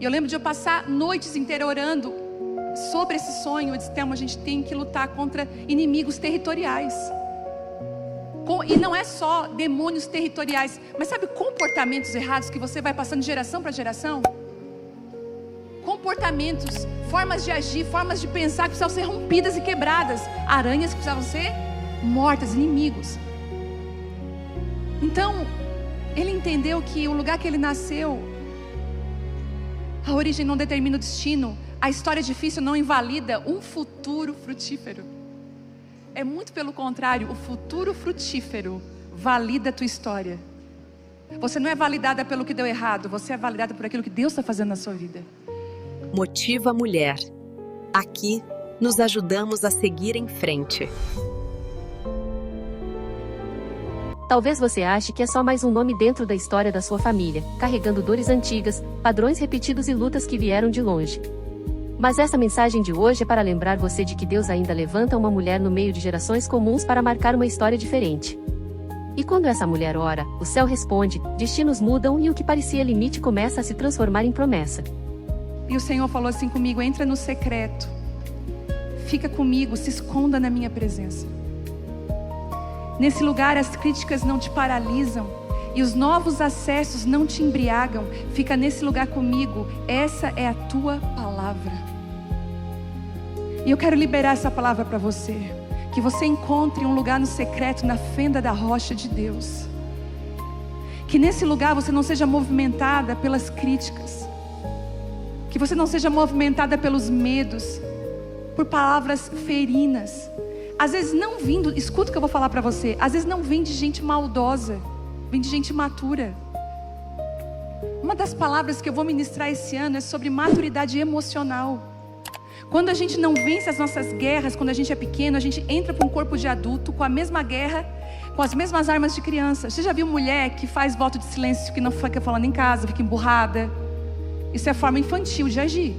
E eu lembro de eu passar noites inteiras orando sobre esse sonho. Eu disse: Thelma, a gente tem que lutar contra inimigos territoriais. E não é só demônios territoriais, mas sabe, comportamentos errados que você vai passando de geração para geração? Comportamentos, formas de agir, formas de pensar que precisavam ser rompidas e quebradas. Aranhas que precisavam ser mortas, inimigos. Então, ele entendeu que o lugar que ele nasceu, a origem não determina o destino. A história difícil não invalida um futuro frutífero. É muito pelo contrário, o futuro frutífero valida a tua história. Você não é validada pelo que deu errado, você é validada por aquilo que Deus está fazendo na sua vida. Motiva a Mulher. Aqui, nos ajudamos a seguir em frente. Talvez você ache que é só mais um nome dentro da história da sua família, carregando dores antigas, padrões repetidos e lutas que vieram de longe. Mas essa mensagem de hoje é para lembrar você de que Deus ainda levanta uma mulher no meio de gerações comuns para marcar uma história diferente. E quando essa mulher ora, o céu responde, destinos mudam e o que parecia limite começa a se transformar em promessa. E o Senhor falou assim comigo: entra no secreto, fica comigo, se esconda na minha presença. Nesse lugar as críticas não te paralisam e os novos acessos não te embriagam. Fica nesse lugar comigo, essa é a tua palavra. E eu quero liberar essa palavra para você. Que você encontre um lugar no secreto, na fenda da rocha de Deus. Que nesse lugar você não seja movimentada pelas críticas. Que você não seja movimentada pelos medos, por palavras ferinas. Às vezes não vindo, escuta o que eu vou falar para você. Às vezes não vem de gente maldosa, vem de gente imatura. Uma das palavras que eu vou ministrar esse ano é sobre maturidade emocional. Quando a gente não vence as nossas guerras, quando a gente é pequeno, a gente entra para um corpo de adulto com a mesma guerra, com as mesmas armas de criança. Você já viu mulher que faz voto de silêncio, que não fica falando em casa, fica emburrada? Isso é a forma infantil de agir.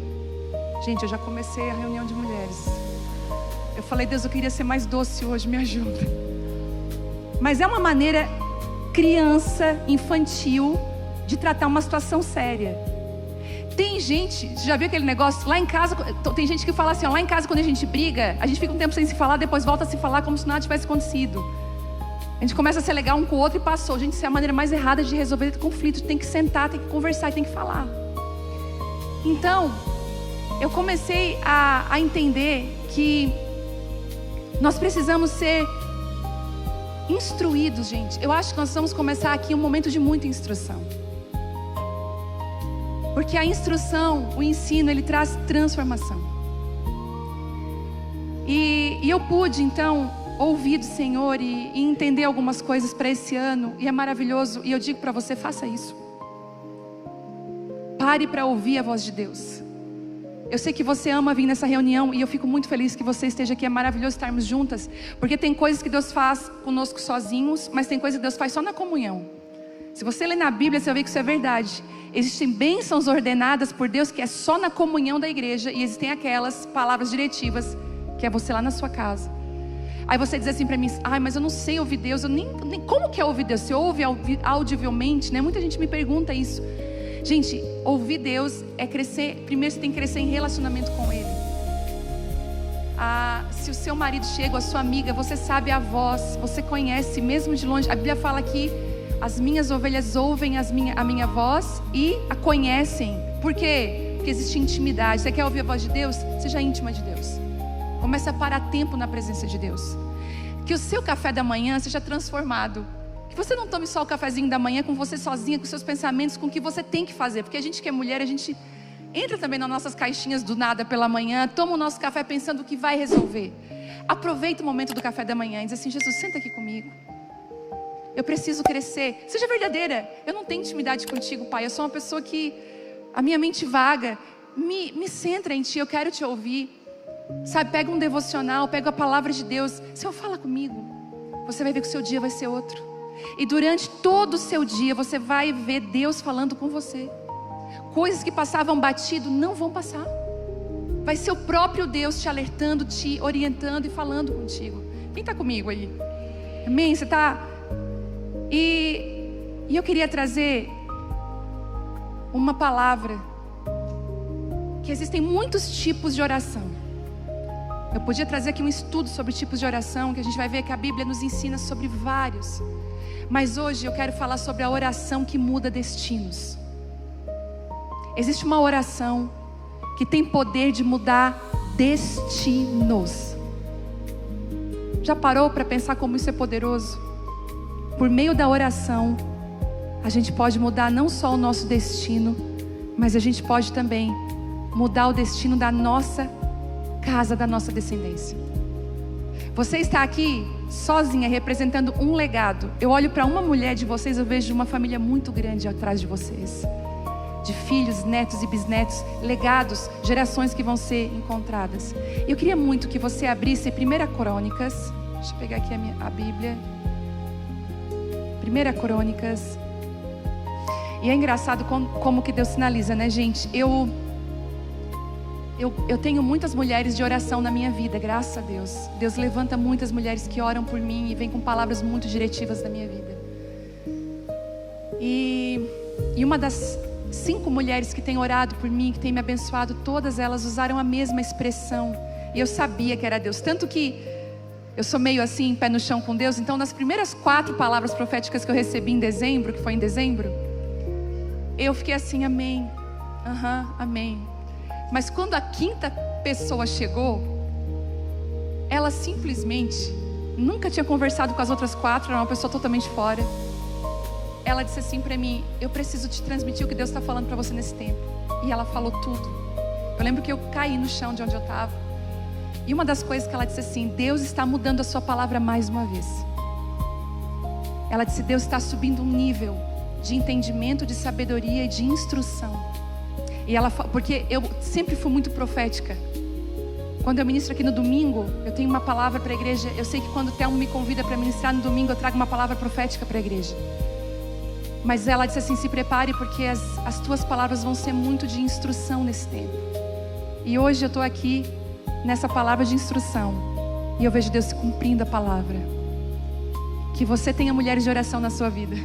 Gente, eu já comecei a reunião de mulheres. Eu falei: Deus, eu queria ser mais doce hoje, me ajuda. Mas é uma maneira criança, infantil, de tratar uma situação séria. Tem gente, você já viu aquele negócio? Lá em casa, tem gente que fala assim, ó, lá em casa quando a gente briga, a gente fica um tempo sem se falar, depois volta a se falar como se nada tivesse acontecido. A gente começa a ser legal um com o outro e passou. Gente, isso é a maneira mais errada de resolver conflito. Tem que sentar, tem que conversar, tem que falar. Então, eu comecei a entender que nós precisamos ser instruídos, gente. Eu acho que nós vamos começar aqui um momento de muita instrução. Porque a instrução, o ensino, ele traz transformação. E eu pude, então, ouvir do Senhor e entender algumas coisas para esse ano. E é maravilhoso. E eu digo para você, faça isso. Pare para ouvir a voz de Deus. Eu sei que você ama vir nessa reunião e eu fico muito feliz que você esteja aqui. É maravilhoso estarmos juntas. Porque tem coisas que Deus faz conosco sozinhos, mas tem coisas que Deus faz só na comunhão. Se você ler na Bíblia, você vai ver que isso é verdade. Existem bênçãos ordenadas por Deus que é só na comunhão da igreja. E existem aquelas palavras diretivas que é você lá na sua casa. Aí você diz assim para mim: ai, mas eu não sei ouvir Deus. Eu nem como que é ouvir Deus? Você ouve audivelmente, né? Muita gente me pergunta isso. Gente, ouvir Deus é crescer. Primeiro você tem que crescer em relacionamento com Ele. Se o seu marido chega, ou a sua amiga, você sabe a voz, você conhece mesmo de longe. A Bíblia fala que as minhas ovelhas ouvem a minha voz e a conhecem. Por quê? Porque existe intimidade. Você quer ouvir a voz de Deus? Seja íntima de Deus. Comece a parar tempo na presença de Deus. Que o seu café da manhã seja transformado. Que você não tome só o cafezinho da manhã com você sozinha, com seus pensamentos, com o que você tem que fazer. Porque a gente que é mulher, a gente entra também nas nossas caixinhas do nada pela manhã, toma o nosso café pensando o que vai resolver. Aproveita o momento do café da manhã e diz assim: Jesus, senta aqui comigo. Eu preciso crescer. Seja verdadeira. Eu não tenho intimidade contigo, Pai. Eu sou uma pessoa que a minha mente vaga. Me centra em Ti, eu quero Te ouvir. Sabe, pega um devocional, pega a palavra de Deus. Senhor, fala comigo. Você vai ver que o seu dia vai ser outro. E durante todo o seu dia você vai ver Deus falando com você. Coisas que passavam batido não vão passar. Vai ser o próprio Deus te alertando, te orientando e falando contigo. Quem está comigo aí? Amém? Você está... E eu queria trazer uma palavra que existem muitos tipos de oração. Eu podia trazer aqui um estudo sobre tipos de oração, que a gente vai ver que a Bíblia nos ensina sobre vários. Mas hoje eu quero falar sobre a oração que muda destinos. Existe uma oração que tem poder de mudar destinos. Já parou para pensar como isso é poderoso? Por meio da oração, a gente pode mudar não só o nosso destino, mas a gente pode também mudar o destino da nossa casa, da nossa descendência. Você está aqui sozinha, representando um legado. Eu olho para uma mulher de vocês, eu vejo uma família muito grande atrás de vocês. De filhos, netos e bisnetos, legados, gerações que vão ser encontradas. Eu queria muito que você abrisse 1 Crônicas. Deixa eu pegar aqui a Bíblia. 1 Crônicas. E é engraçado como que Deus sinaliza, né, gente? Eu tenho muitas mulheres de oração na minha vida, graças a Deus. Deus levanta muitas mulheres que oram por mim e vem com palavras muito diretivas na minha vida. E uma das 5 mulheres que têm orado por mim, que têm me abençoado, todas elas usaram a mesma expressão. E eu sabia que era Deus. Tanto que eu sou meio assim, pé no chão com Deus. Então nas primeiras 4 palavras proféticas que eu recebi em dezembro, que foi em dezembro, eu fiquei assim, amém. Amém. Mas quando a 5ª pessoa chegou, ela simplesmente nunca tinha conversado com as outras 4, era uma pessoa totalmente fora. Ela disse assim para mim: eu preciso te transmitir o que Deus está falando para você nesse tempo. E ela falou tudo. Eu lembro que eu caí no chão de onde eu estava. E uma das coisas que ela disse assim: Deus está mudando a sua palavra mais uma vez. Ela disse: Deus está subindo um nível de entendimento, de sabedoria e de instrução. E ela, porque eu sempre fui muito profética. Quando eu ministro aqui no domingo, eu tenho uma palavra para a igreja. Eu sei que quando o Telmo me convida para ministrar no domingo, eu trago uma palavra profética para a igreja. Mas ela disse assim: se prepare, porque as tuas palavras vão ser muito de instrução nesse tempo. E hoje eu estou aqui nessa palavra de instrução, e eu vejo Deus cumprindo a palavra. Que você tenha mulheres de oração na sua vida,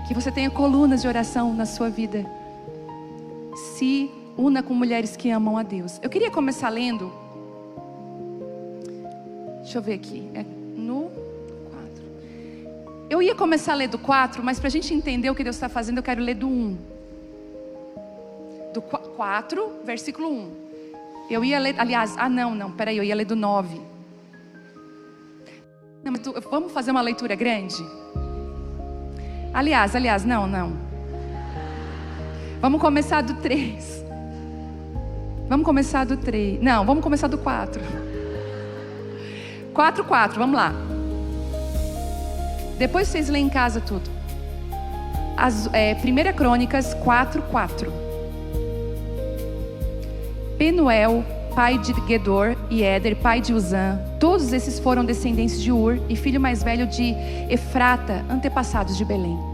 que você tenha colunas de oração na sua vida. Se una com mulheres que amam a Deus. Eu queria começar lendo, deixa eu ver aqui, no 4. Eu ia começar a ler do 4, mas para a gente entender o que Deus está fazendo, eu quero ler do 1. Do 4, versículo 1. Eu ia ler, aliás, peraí, eu ia ler do 9. Não, mas vamos fazer uma leitura grande? Aliás, não. Vamos começar do 3. Vamos começar do 3. Não, vamos começar do 4. 4, vamos lá. Depois vocês leem em casa tudo. 1 Crônicas 4. Penuel, pai de Gedor, e Éder, pai de Uzã, todos esses foram descendentes de Ur e filho mais velho de Efrata, antepassados de Belém.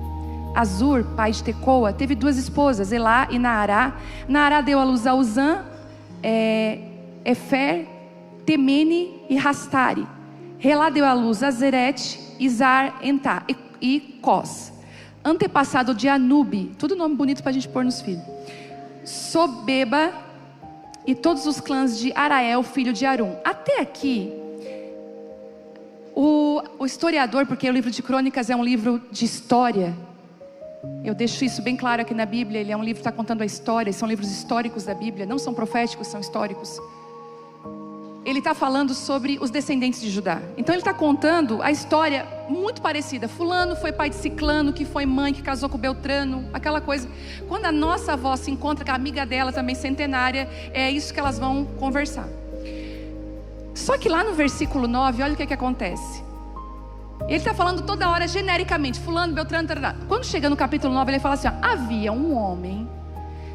Azur, pai de Tecoa, teve 2 esposas, Elá e Naará. Naará deu à luz a Uzã, Efer, Temene e Rastari. Relá deu à luz a Zerete, Izar, Entá e Cós. Antepassado de Anube, tudo nome bonito para a gente pôr nos filhos. Sobeba e todos os clãs de Arael, filho de Arum. Até aqui, o historiador, porque o livro de Crônicas é um livro de história, eu deixo isso bem claro aqui na Bíblia. Ele é um livro que está contando a história. São livros históricos da Bíblia. Não são proféticos, são históricos. Ele está falando sobre os descendentes de Judá. Então ele está contando a história muito parecida. Fulano foi pai de Ciclano, que foi mãe, que casou com Beltrano. Aquela coisa. Quando a nossa avó se encontra com a amiga dela também centenária, é isso que elas vão conversar. Só que lá no versículo 9, olha o que acontece. Ele está falando toda hora genericamente, fulano, Beltrano, tarará. Quando chega no capítulo 9, ele fala assim: havia um homem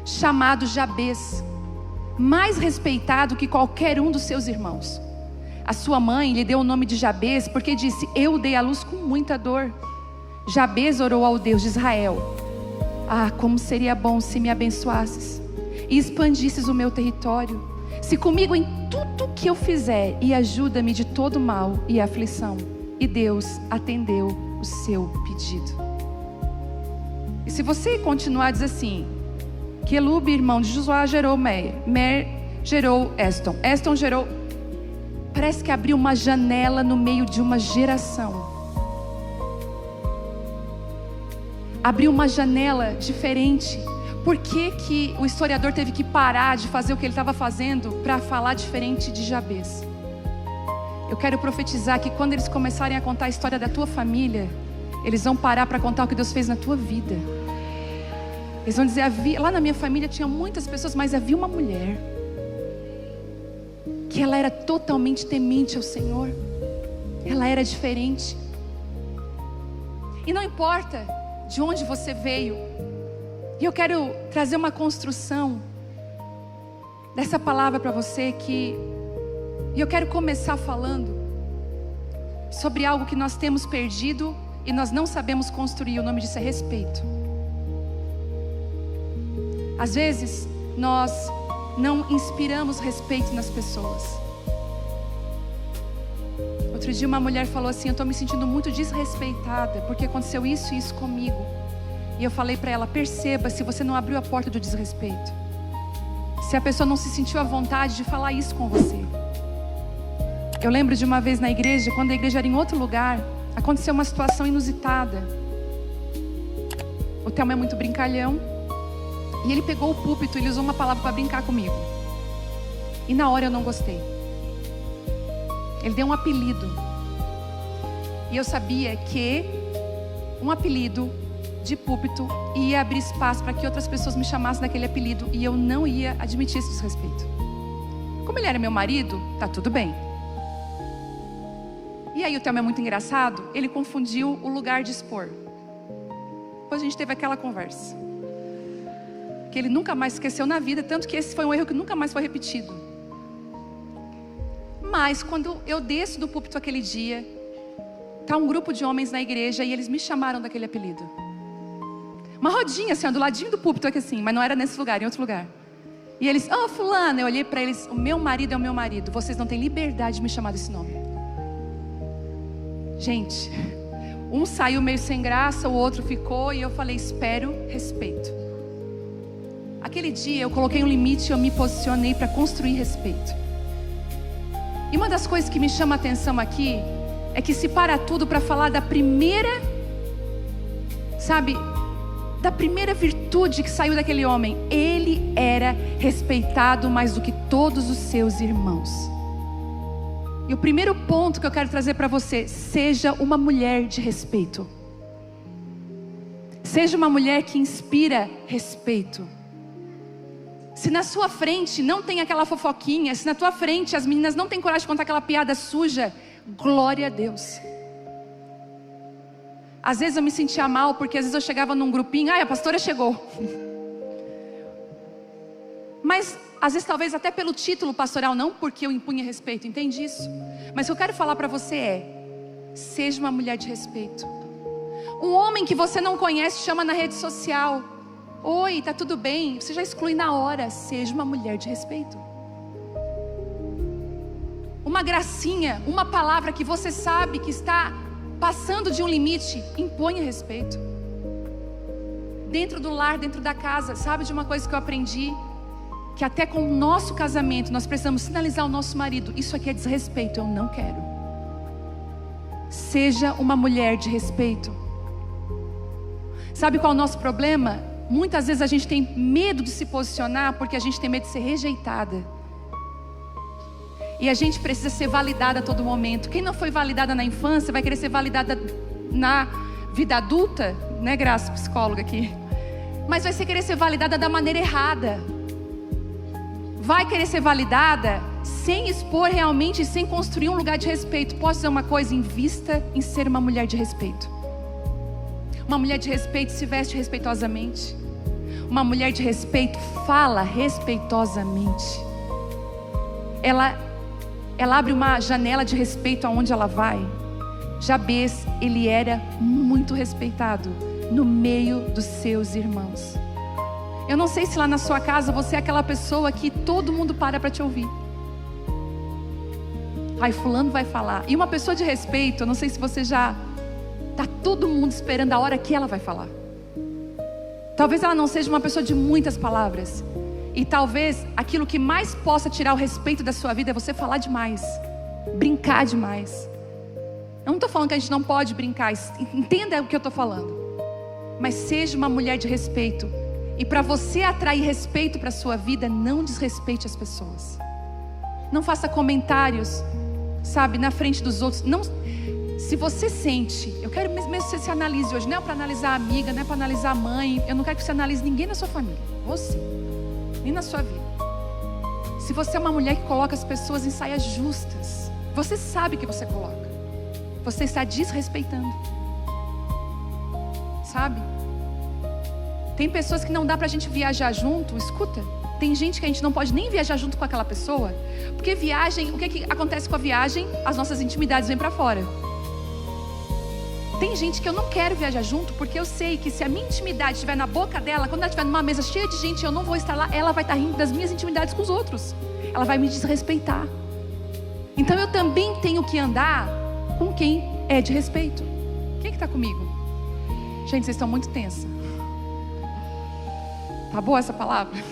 chamado Jabez, mais respeitado que qualquer um dos seus irmãos. A sua mãe lhe deu o nome de Jabez porque disse: eu dei à luz com muita dor. Jabez orou ao Deus de Israel: como seria bom se me abençoasses e expandisses o meu território, se comigo em tudo que eu fizer, e ajuda-me de todo mal e aflição. E Deus atendeu o seu pedido. E se você continuar, diz assim: Quelube, irmão de Josuá, gerou Mer. Mer gerou Eston. Eston gerou... Parece que abriu uma janela no meio de uma geração. Abriu uma janela diferente. Por que o historiador teve que parar de fazer o que ele estava fazendo para falar diferente de Jabez? Eu quero profetizar que quando eles começarem a contar a história da tua família, eles vão parar para contar o que Deus fez na tua vida. Eles vão dizer, lá na minha família tinha muitas pessoas, mas havia uma mulher que ela era totalmente temente ao Senhor. Ela era diferente. E não importa de onde você veio. E eu quero trazer uma construção dessa palavra para você e eu quero começar falando sobre algo que nós temos perdido e nós não sabemos construir. O nome disso é respeito. Às vezes nós não inspiramos respeito nas pessoas. Outro dia uma mulher falou assim, eu estou me sentindo muito desrespeitada porque aconteceu isso e isso comigo. E eu falei para ela, perceba se você não abriu a porta do desrespeito. Se a pessoa não se sentiu à vontade de falar isso com você. Eu lembro de uma vez na igreja, quando a igreja era em outro lugar, aconteceu uma situação inusitada. O Thelma é muito brincalhão. E ele pegou o púlpito e ele usou uma palavra para brincar comigo. E na hora eu não gostei. Ele deu um apelido. E eu sabia que um apelido de púlpito ia abrir espaço para que outras pessoas me chamassem daquele apelido. E eu não ia admitir esse desrespeito. Como ele era meu marido, tá tudo bem. E aí o Thelma é muito engraçado. Ele confundiu o lugar de expor. Depois a gente teve aquela conversa. Que ele nunca mais esqueceu na vida. Tanto que esse foi um erro que nunca mais foi repetido. Mas quando eu desço do púlpito aquele dia, tá um grupo de homens na igreja e eles me chamaram daquele apelido. Uma rodinha assim, do ladinho do púlpito aqui assim, mas não era nesse lugar, em outro lugar. E eles, fulano, eu olhei para eles, o meu marido é o meu marido, vocês não têm liberdade de me chamar desse nome. Gente, um saiu meio sem graça, o outro ficou e eu falei, espero respeito. Aquele dia eu coloquei um limite e eu me posicionei para construir respeito. E uma das coisas que me chama a atenção aqui é que se para tudo para falar da primeira, sabe, da primeira virtude que saiu daquele homem. Ele era respeitado mais do que todos os seus irmãos. E o primeiro ponto que eu quero trazer para você, seja uma mulher de respeito. Seja uma mulher que inspira respeito. Se na sua frente não tem aquela fofoquinha, se na tua frente as meninas não têm coragem de contar aquela piada suja, glória a Deus. Às vezes eu me sentia mal, porque às vezes eu chegava num grupinho, a pastora chegou. Mas às vezes talvez até pelo título pastoral, não porque eu impunha respeito, entende isso? Mas o que eu quero falar para você seja uma mulher de respeito. Um homem que você não conhece chama na rede social, oi, tá tudo bem? Você já exclui na hora. Seja uma mulher de respeito. Uma gracinha, uma palavra que você sabe que está passando de um limite, imponha respeito. Dentro do lar, dentro da casa, sabe de uma coisa que eu aprendi? Que até com o nosso casamento nós precisamos sinalizar ao nosso marido, isso aqui é desrespeito, eu não quero. Seja uma mulher de respeito. Sabe qual é o nosso problema? Muitas vezes a gente tem medo de se posicionar porque a gente tem medo de ser rejeitada. E a gente precisa ser validada a todo momento. Quem não foi validada na infância vai querer ser validada na vida adulta, né, Graça, psicóloga aqui. Mas vai querer ser validada da maneira errada. Vai querer ser validada sem expor realmente, sem construir um lugar de respeito. Posso dizer uma coisa? Invista em ser uma mulher de respeito. Uma mulher de respeito se veste respeitosamente. Uma mulher de respeito fala respeitosamente. Ela abre uma janela de respeito aonde ela vai. Jabez, ele era muito respeitado no meio dos seus irmãos. Eu não sei se lá na sua casa você é aquela pessoa que todo mundo para te ouvir. Ai, fulano vai falar. E uma pessoa de respeito, eu não sei se você já... Tá todo mundo esperando a hora que ela vai falar. Talvez ela não seja uma pessoa de muitas palavras. E talvez aquilo que mais possa tirar o respeito da sua vida é você falar demais, brincar demais. Eu não estou falando que a gente não pode brincar, entenda o que eu estou falando. Mas seja uma mulher de respeito. E para você atrair respeito para a sua vida, não desrespeite as pessoas. Não faça comentários, sabe, na frente dos outros. Não, se você sente, eu quero mesmo que você se analise hoje. Não é para analisar a amiga, não é para analisar a mãe. Eu não quero que você analise ninguém na sua família. Você, nem na sua vida. Se você é uma mulher que coloca as pessoas em saias justas, você sabe que você coloca. Você está desrespeitando. Sabe? Tem pessoas que não dá pra gente viajar junto. Escuta, tem gente que a gente não pode nem viajar junto com aquela pessoa, porque viagem, o que acontece com a viagem? As nossas intimidades vêm pra fora. Tem gente que eu não quero viajar junto, porque eu sei que se a minha intimidade estiver na boca dela, quando ela estiver numa mesa cheia de gente e eu não vou estar lá, ela vai estar rindo das minhas intimidades com os outros. Ela vai me desrespeitar. Então eu também tenho que andar com quem é de respeito. Quem que está comigo? Gente, vocês estão muito tensa. Tá boa essa palavra?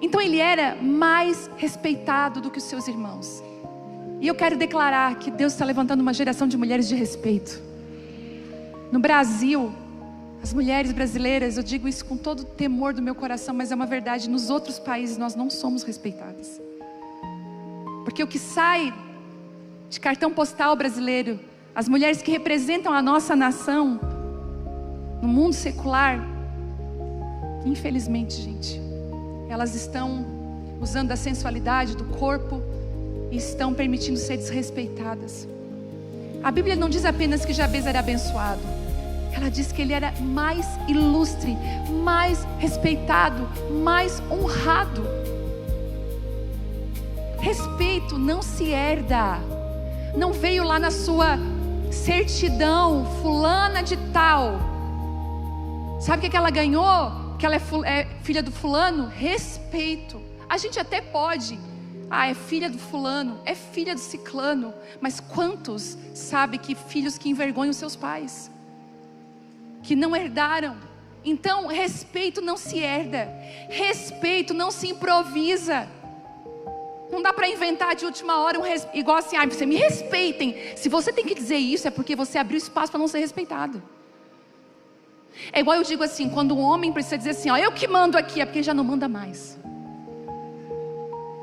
Então ele era mais respeitado do que os seus irmãos. E eu quero declarar que Deus está levantando uma geração de mulheres de respeito. No Brasil, as mulheres brasileiras, eu digo isso com todo o temor do meu coração, mas é uma verdade, nos outros países nós não somos respeitadas. Porque o que sai de cartão postal brasileiro, as mulheres que representam a nossa nação, no mundo secular, infelizmente, gente, elas estão usando da sensualidade do corpo e estão permitindo ser desrespeitadas. A Bíblia não diz apenas que Jabez era abençoado. Ela diz que ele era mais ilustre, mais respeitado, mais honrado. Respeito não se herda. Não veio lá na sua certidão, fulana de tal. Sabe o que ela ganhou? Que ela é filha do fulano? Respeito. A gente até pode, é filha do fulano, é filha do ciclano. Mas quantos sabem que filhos que envergonham seus pais? Que não herdaram. Então respeito não se herda. Respeito não se improvisa. Não dá para inventar de última hora igual assim, você me respeitem. Se você tem que dizer isso, é porque você abriu espaço para não ser respeitado. É igual eu digo assim, quando um homem precisa dizer assim, eu que mando aqui, é porque já não manda mais.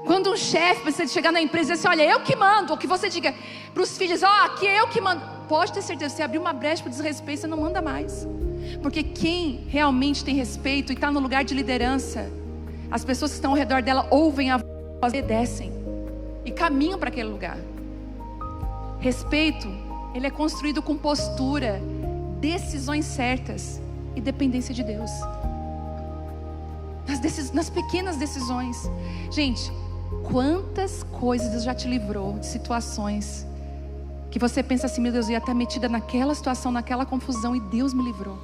Quando um chefe precisa chegar na empresa e dizer assim, eu que mando, ou que você diga para os filhos, aqui é eu que mando. Pode ter certeza, você abriu uma brecha para o desrespeito, você não manda mais. Porque quem realmente tem respeito e está no lugar de liderança, as pessoas que estão ao redor dela ouvem a voz, obedecem e caminham para aquele lugar. Respeito, ele é construído com postura, decisões certas e dependência de Deus. Nas pequenas decisões. Gente, quantas coisas Deus já te livrou de situações que você pensa assim, meu Deus, eu ia estar metida naquela situação, naquela confusão, e Deus me livrou.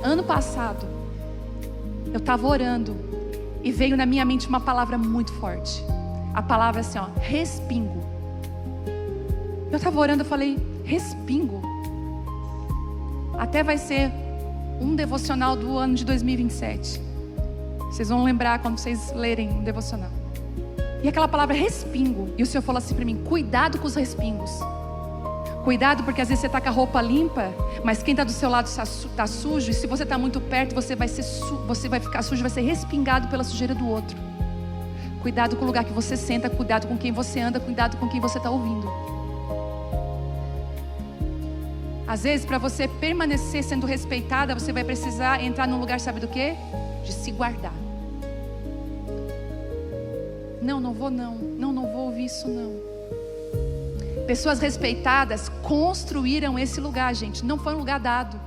Ano passado, eu estava orando e veio na minha mente uma palavra muito forte. A palavra assim, respingo. Eu estava orando, eu falei, respingo. Até vai ser um devocional do ano de 2027. Vocês vão lembrar quando vocês lerem um devocional. E aquela palavra respingo. E o Senhor falou assim para mim, cuidado com os respingos. Cuidado, porque às vezes você está com a roupa limpa, mas quem está do seu lado está sujo. E se você está muito perto, você vai ficar sujo, vai ser respingado pela sujeira do outro. Cuidado com o lugar que você senta, cuidado com quem você anda, cuidado com quem você está ouvindo. Às vezes, para você permanecer sendo respeitada, você vai precisar entrar num lugar, sabe do quê? De se guardar. Não vou ouvir isso não. Pessoas respeitadas construíram esse lugar, gente. Não foi um lugar dado.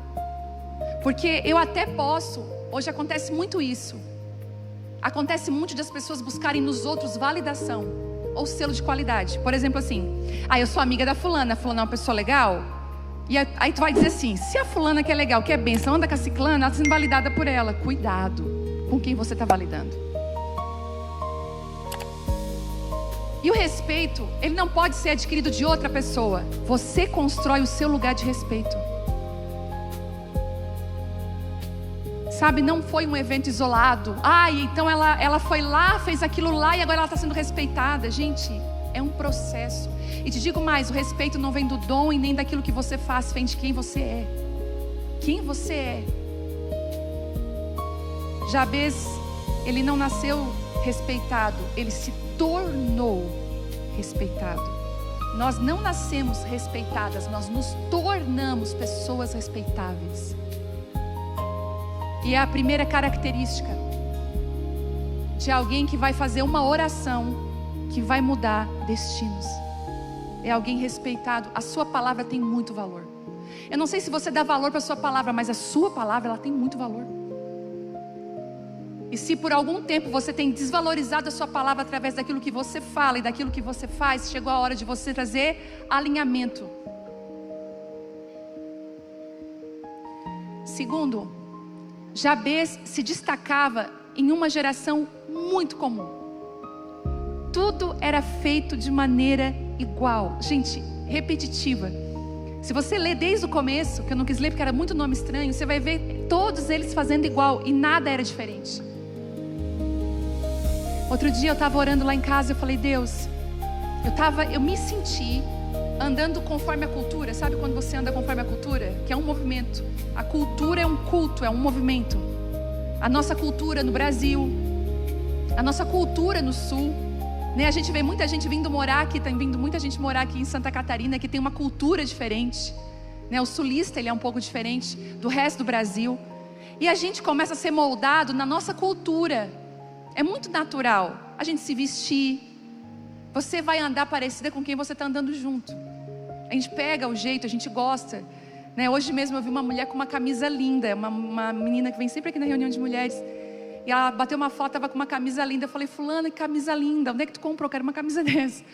Porque eu até posso, hoje acontece muito isso. Acontece muito das pessoas buscarem nos outros validação ou selo de qualidade. Por exemplo assim, eu sou amiga da fulana, a fulana é uma pessoa legal. E aí tu vai dizer assim, se a fulana que é legal, que é bênção, anda com a ciclana, ela está sendo validada por ela. Cuidado com quem você está validando. E o respeito, ele não pode ser adquirido de outra pessoa. Você constrói o seu lugar de respeito. Sabe, não foi um evento isolado. Então ela foi lá, fez aquilo lá e agora ela está sendo respeitada. Gente, é um processo. E te digo mais, o respeito não vem do dom e nem daquilo que você faz, vem de quem você é. Quem você é. Jabez, ele não nasceu respeitado, ele se tornou respeitado. Nós não nascemos respeitadas, nós nos tornamos pessoas respeitáveis. E é a primeira característica de alguém que vai fazer uma oração que vai mudar destinos. É alguém respeitado. A sua palavra tem muito valor. Eu não sei se você dá valor para a sua palavra, mas a sua palavra, ela tem muito valor. E se por algum tempo você tem desvalorizado a sua palavra através daquilo que você fala e daquilo que você faz, chegou a hora de você trazer alinhamento. Segundo, Jabez se destacava em uma geração muito comum. Tudo era feito de maneira igual. Gente, repetitiva. Se você ler desde o começo, que eu não quis ler porque era muito nome estranho, você vai ver todos eles fazendo igual e nada era diferente. Outro dia eu estava orando lá em casa e eu falei, Deus, eu me senti andando conforme a cultura. Sabe quando você anda conforme a cultura? Que é um movimento. A cultura é um culto, é um movimento. A nossa cultura no Brasil, a nossa cultura no Sul, né? A gente vê muita gente vindo morar aqui, tem vindo muita gente morar aqui em Santa Catarina, que tem uma cultura diferente, né? O sulista, ele é um pouco diferente do resto do Brasil. E a gente começa a ser moldado na nossa cultura. É muito natural a gente se vestir. Você vai andar parecida com quem você está andando junto. A gente pega o jeito, a gente gosta, né? Hoje mesmo eu vi uma mulher com uma camisa linda, uma menina que vem sempre aqui na reunião de mulheres. E ela bateu uma foto, estava com uma camisa linda. Eu falei, fulana, que camisa linda, onde é que tu comprou? Eu quero uma camisa dessa.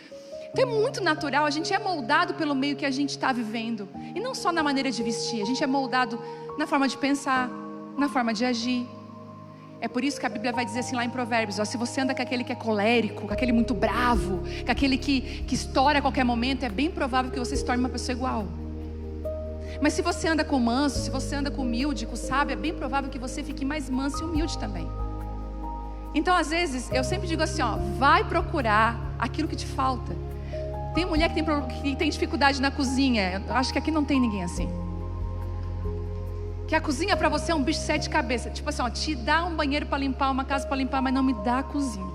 Então é muito natural, a gente é moldado pelo meio que a gente está vivendo. E não só na maneira de vestir, a gente é moldado na forma de pensar, na forma de agir. É por isso que a Bíblia vai dizer assim lá em Provérbios, ó, se você anda com aquele que é colérico, com aquele muito bravo, com aquele que estoura a qualquer momento, é bem provável que você se torne uma pessoa igual. Mas se você anda com manso, se você anda com humilde, com sábio, é bem provável que você fique mais manso e humilde também. Então às vezes, eu sempre digo assim, ó, vai procurar aquilo que te falta. Tem mulher que tem dificuldade na cozinha, eu acho que aqui não tem ninguém assim. Que a cozinha para você é um bicho de 7 cabeças. Tipo assim, ó, te dá um banheiro para limpar, uma casa para limpar, mas não me dá a cozinha.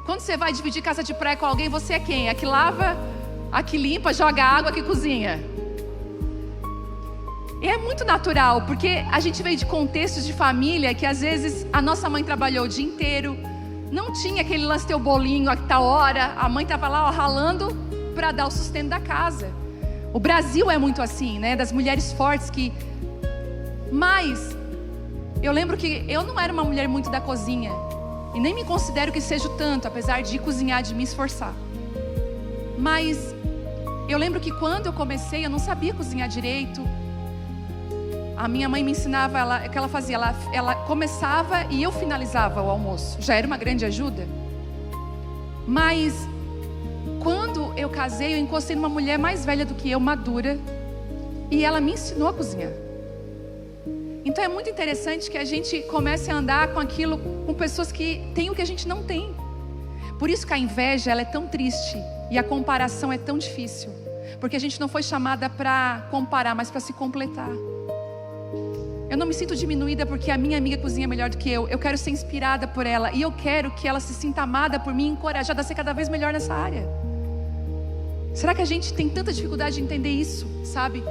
Quando você vai dividir casa de praia com alguém, você é quem? A que lava, a que limpa, joga água, a que cozinha. E é muito natural, porque a gente veio de contextos de família que às vezes a nossa mãe trabalhou o dia inteiro, não tinha aquele lance teu bolinho a tal hora, a mãe estava lá ó, ralando para dar o sustento da casa. O Brasil é muito assim, né? Das mulheres fortes que... Mas eu lembro que eu não era uma mulher muito da cozinha. E nem me considero que seja tanto, apesar de cozinhar, de me esforçar. Mas eu lembro que quando eu comecei, eu não sabia cozinhar direito. A minha mãe me ensinava, o que ela fazia? Ela começava e eu finalizava o almoço. Já era uma grande ajuda. Mas quando eu casei, eu encostei numa mulher mais velha do que eu, madura. E ela me ensinou a cozinhar. Então é muito interessante que a gente comece a andar com aquilo, com pessoas que têm o que a gente não tem. Por isso que a inveja, ela é tão triste e a comparação é tão difícil. Porque a gente não foi chamada para comparar, mas para se completar. Eu não me sinto diminuída porque a minha amiga cozinha melhor do que eu. Eu quero ser inspirada por ela e eu quero que ela se sinta amada por mim, encorajada a ser cada vez melhor nessa área. Será que a gente tem tanta dificuldade de entender isso, sabe?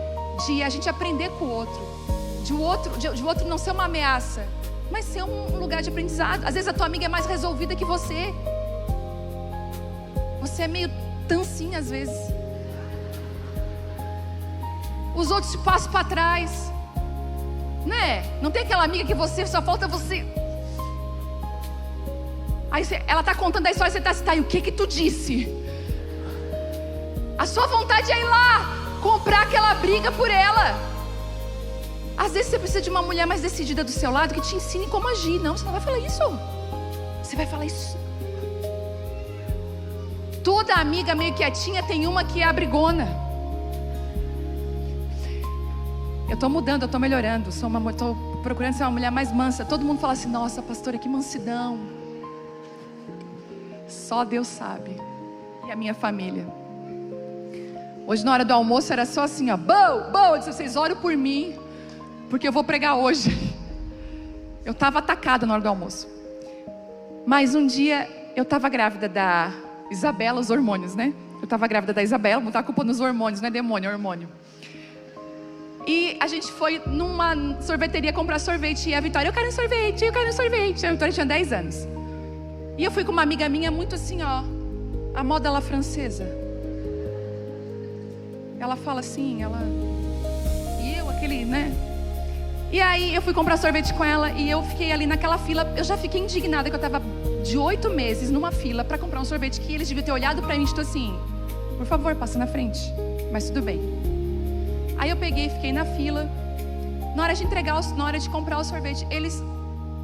De a gente aprender com o outro. De o outro não ser uma ameaça, mas ser um lugar de aprendizado. Às vezes a tua amiga é mais resolvida que você. Você é meio tancinha às vezes. Os outros te passam para trás, né? Não tem aquela amiga que você, só falta você. Aí ela tá contando a história e você tá assim, tá, e o que tu disse? A sua vontade é ir lá comprar aquela briga por ela. Às vezes você precisa de uma mulher mais decidida do seu lado que te ensine como agir. Não, você não vai falar isso. Você vai falar isso. Toda amiga meio quietinha tem uma que é a brigona. Eu tô mudando, eu tô melhorando. Tô procurando ser uma mulher mais mansa. Todo mundo fala assim, nossa, pastora, que mansidão. Só Deus sabe. E a minha família. Hoje na hora do almoço era só assim, ó, eu disse, vocês oram por mim, porque eu vou pregar hoje. Eu estava atacada na hora do almoço. Mas um dia eu estava grávida da Isabela, os hormônios, né? Eu estava grávida da Isabela, vou botar a culpa nos hormônios, não é demônio, é hormônio. E a gente foi numa sorveteria comprar sorvete. E a Vitória, eu quero um sorvete. A Vitória tinha 10 anos. E eu fui com uma amiga minha muito assim, ó, a moda ela francesa. Ela fala assim, e eu, aquele, né? E aí eu fui comprar sorvete com ela. E eu fiquei ali naquela fila. Eu já fiquei indignada que eu estava de 8 meses numa fila para comprar um sorvete. Que eles deviam ter olhado para mim e dito assim, por favor, passa na frente. Mas tudo bem. Aí eu peguei, fiquei na fila. Na hora de comprar o sorvete,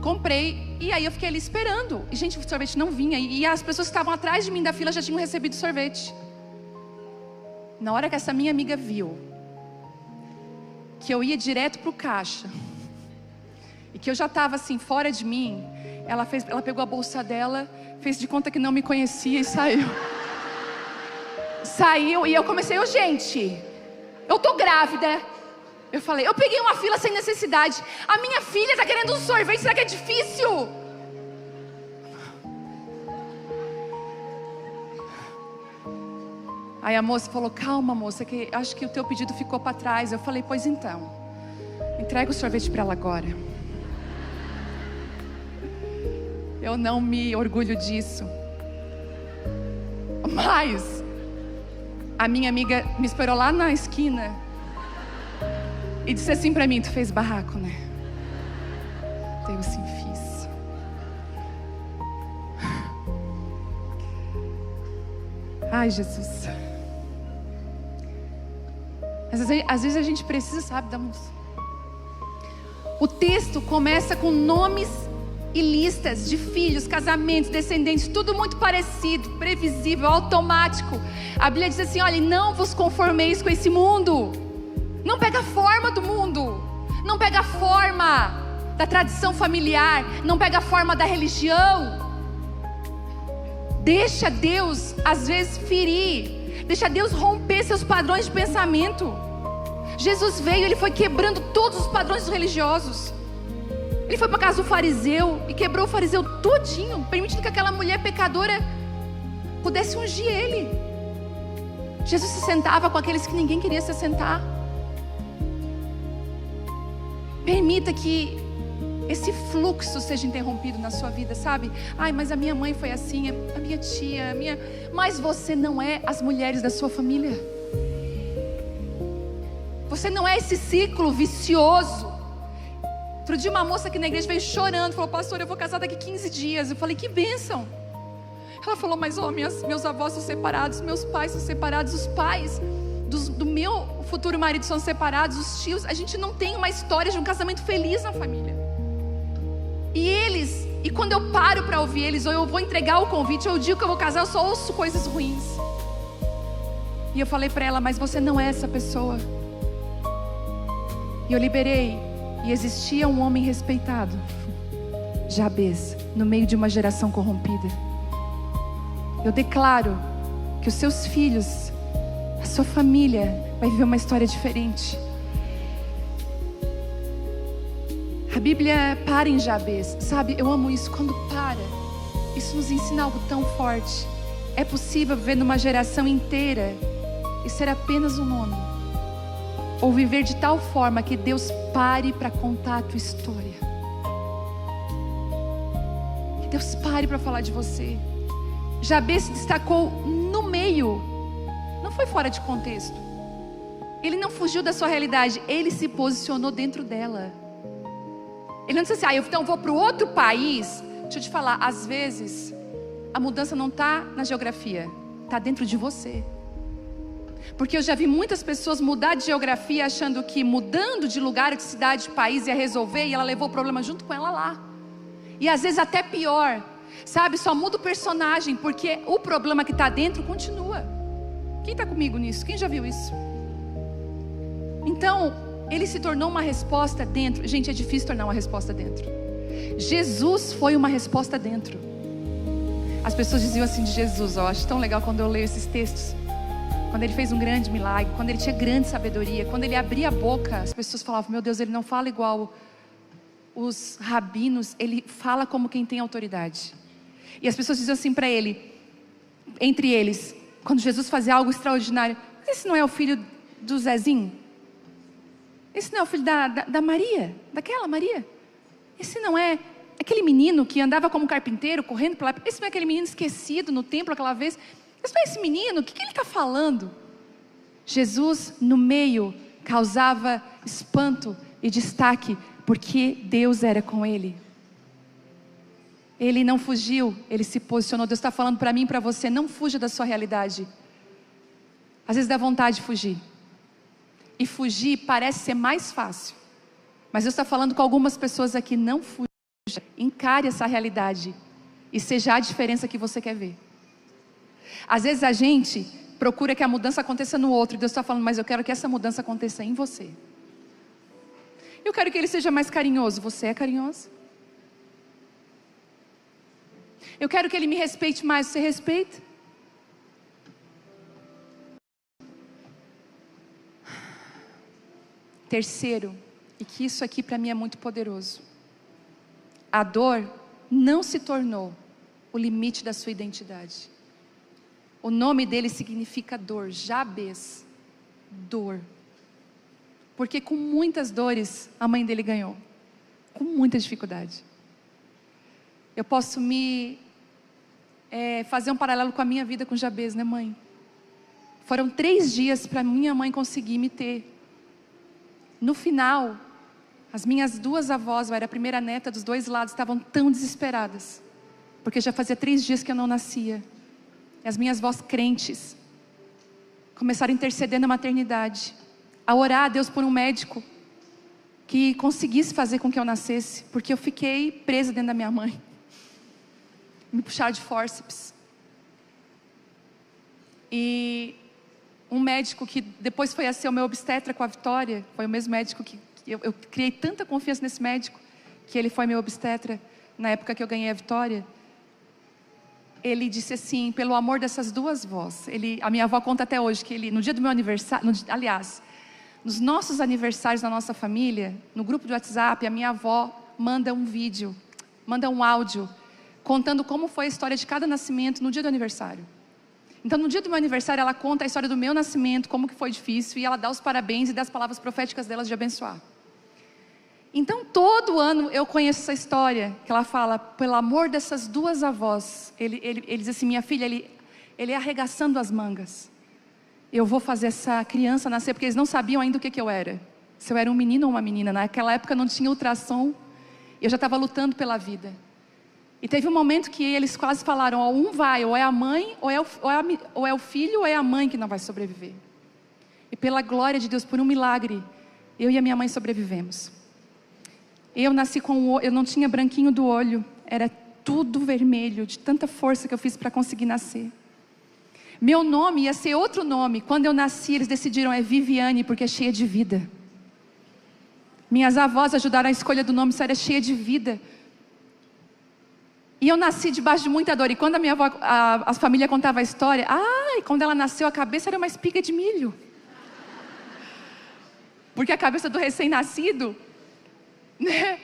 comprei. E aí eu fiquei ali esperando. E gente, o sorvete não vinha. E as pessoas que estavam atrás de mim da fila já tinham recebido o sorvete. Na hora que essa minha amiga viu que eu ia direto pro caixa e que eu já estava assim, fora de mim, ela pegou a bolsa dela, fez de conta que não me conhecia e saiu. E eu comecei, gente, eu tô grávida. Eu falei, eu peguei uma fila sem necessidade. A minha filha tá querendo um sorvete, será que é difícil? Aí a moça falou, calma moça, que acho que o teu pedido ficou para trás. Eu falei, pois então, entrega o sorvete para ela agora. Eu não me orgulho disso. Mas a minha amiga me esperou lá na esquina e disse assim para mim, tu fez barraco, né? Eu sim fiz. Ai, Jesus. Às vezes a gente precisa, sabe, da música. O texto começa com nomes e listas de filhos, casamentos, descendentes, tudo muito parecido, previsível, automático. A Bíblia diz assim, olha, não vos conformeis com esse mundo. Não pega a forma do mundo. Não pega a forma da tradição familiar. Não pega a forma da religião. Deixa Deus, às vezes, ferir. Deixa Deus romper seus padrões de pensamento. Jesus veio, Ele foi quebrando todos os padrões religiosos. Ele foi para casa do fariseu e quebrou o fariseu todinho, permitindo que aquela mulher pecadora pudesse ungir Ele. Jesus se sentava com aqueles que ninguém queria se sentar. Permita que esse fluxo seja interrompido na sua vida, sabe? Ai, mas a minha mãe foi assim, a minha tia, Mas você não é as mulheres da sua família. Você não é esse ciclo vicioso. Outro dia uma moça aqui na igreja veio chorando, falou, pastor, eu vou casar daqui 15 dias. Eu falei, que bênção. Ela falou, mas meus avós são separados, meus pais são separados, os pais do meu futuro marido são separados, os tios. A gente não tem uma história de um casamento feliz na família. E quando eu paro para ouvir eles, ou eu vou entregar o convite, ou eu digo que eu vou casar, eu só ouço coisas ruins. E eu falei para ela, mas você não é essa pessoa. E eu liberei. E existia um homem respeitado, Jabez, no meio de uma geração corrompida. Eu declaro que os seus filhos, a sua família vai viver uma história diferente. A Bíblia para em Jabez, sabe? Eu amo isso, quando para. Isso nos ensina algo tão forte. É possível viver numa geração inteira e ser apenas um nome, ou viver de tal forma que Deus pare para contar a tua história. Que Deus pare para falar de você. Jabez se destacou no meio, não foi fora de contexto. Ele não fugiu da sua realidade, ele se posicionou dentro dela. Ele não disse assim, então vou para o outro país. Deixa eu te falar, às vezes a mudança não está na geografia, está dentro de você. Porque eu já vi muitas pessoas mudar de geografia achando que mudando de lugar, de cidade, de país ia resolver, e ela levou o problema junto com ela lá. E às vezes até pior, sabe? Só muda o personagem, porque o problema que está dentro continua. Quem está comigo nisso? Quem já viu isso? Então, Ele se tornou uma resposta dentro. Gente, é difícil tornar uma resposta dentro. Jesus foi uma resposta dentro. As pessoas diziam assim de Jesus, eu acho tão legal quando eu leio esses textos. Quando ele fez um grande milagre, quando ele tinha grande sabedoria, quando ele abria a boca, as pessoas falavam, meu Deus, ele não fala igual os rabinos, ele fala como quem tem autoridade. E as pessoas diziam assim para ele, entre eles, quando Jesus fazia algo extraordinário, mas esse não é o filho do Zezinho? Esse não é o filho da Maria? Daquela Maria? Esse não é aquele menino que andava como carpinteiro, correndo pela... Esse não é aquele menino esquecido no templo aquela vez? Esse não é esse menino? O que ele está falando? Jesus, no meio, causava espanto e destaque, porque Deus era com ele. Ele não fugiu, ele se posicionou. Deus está falando para mim e para você, não fuja da sua realidade. Às vezes dá vontade de fugir. E fugir parece ser mais fácil. Mas Deus está falando com algumas pessoas aqui, não fuja. Encare essa realidade e seja a diferença que você quer ver. Às vezes a gente procura que a mudança aconteça no outro. E Deus está falando, mas eu quero que essa mudança aconteça em você. Eu quero que ele seja mais carinhoso. Você é carinhoso? Eu quero que ele me respeite mais. Você respeita? Terceiro, e que isso aqui para mim é muito poderoso. A dor não se tornou o limite da sua identidade. O nome dele significa dor, Jabes, dor. Porque com muitas dores a mãe dele ganhou. Com muita dificuldade. Eu posso fazer um paralelo com a minha vida com Jabes, né, mãe? Foram 3 dias para minha mãe conseguir me ter. No final, as minhas 2 avós, eu era a primeira neta dos 2 lados, estavam tão desesperadas. Porque já fazia 3 dias que eu não nascia. E as minhas avós crentes começaram a interceder na maternidade. A orar a Deus por um médico que conseguisse fazer com que eu nascesse. Porque eu fiquei presa dentro da minha mãe. Me puxaram de fórceps. E um médico que depois foi a ser o meu obstetra com a Vitória, foi o mesmo médico que eu criei tanta confiança nesse médico, que ele foi meu obstetra na época que eu ganhei a Vitória. Ele disse assim, pelo amor dessas 2 vós, a minha avó conta até hoje, que ele, no dia do meu aniversário, aliás, nos nossos aniversários da nossa família, no grupo do WhatsApp, a minha avó manda um vídeo, manda um áudio, contando como foi a história de cada nascimento no dia do aniversário. Então no dia do meu aniversário ela conta a história do meu nascimento, como que foi difícil, e ela dá os parabéns e dá as palavras proféticas delas de abençoar. Então todo ano eu conheço essa história, que ela fala, pelo amor dessas 2 avós, ele diz assim, minha filha, ele arregaçando as mangas. Eu vou fazer essa criança nascer, porque eles não sabiam ainda o que eu era. Se eu era um menino ou uma menina. Naquela época não tinha ultrassom, eu já estava lutando pela vida. E teve um momento que eles quase falaram, um vai, ou é a mãe, ou é o filho, ou é a mãe que não vai sobreviver. E pela glória de Deus, por um milagre, eu e a minha mãe sobrevivemos. Eu nasci eu não tinha branquinho do olho, era tudo vermelho, de tanta força que eu fiz para conseguir nascer. Meu nome ia ser outro nome. Quando eu nasci, eles decidiram, é Viviane, porque é cheia de vida. Minhas avós ajudaram a escolha do nome, isso era cheia de vida. E eu nasci debaixo de muita dor. E quando a minha avó, a família contava a história, quando ela nasceu, a cabeça era uma espiga de milho. Porque a cabeça do recém-nascido, né?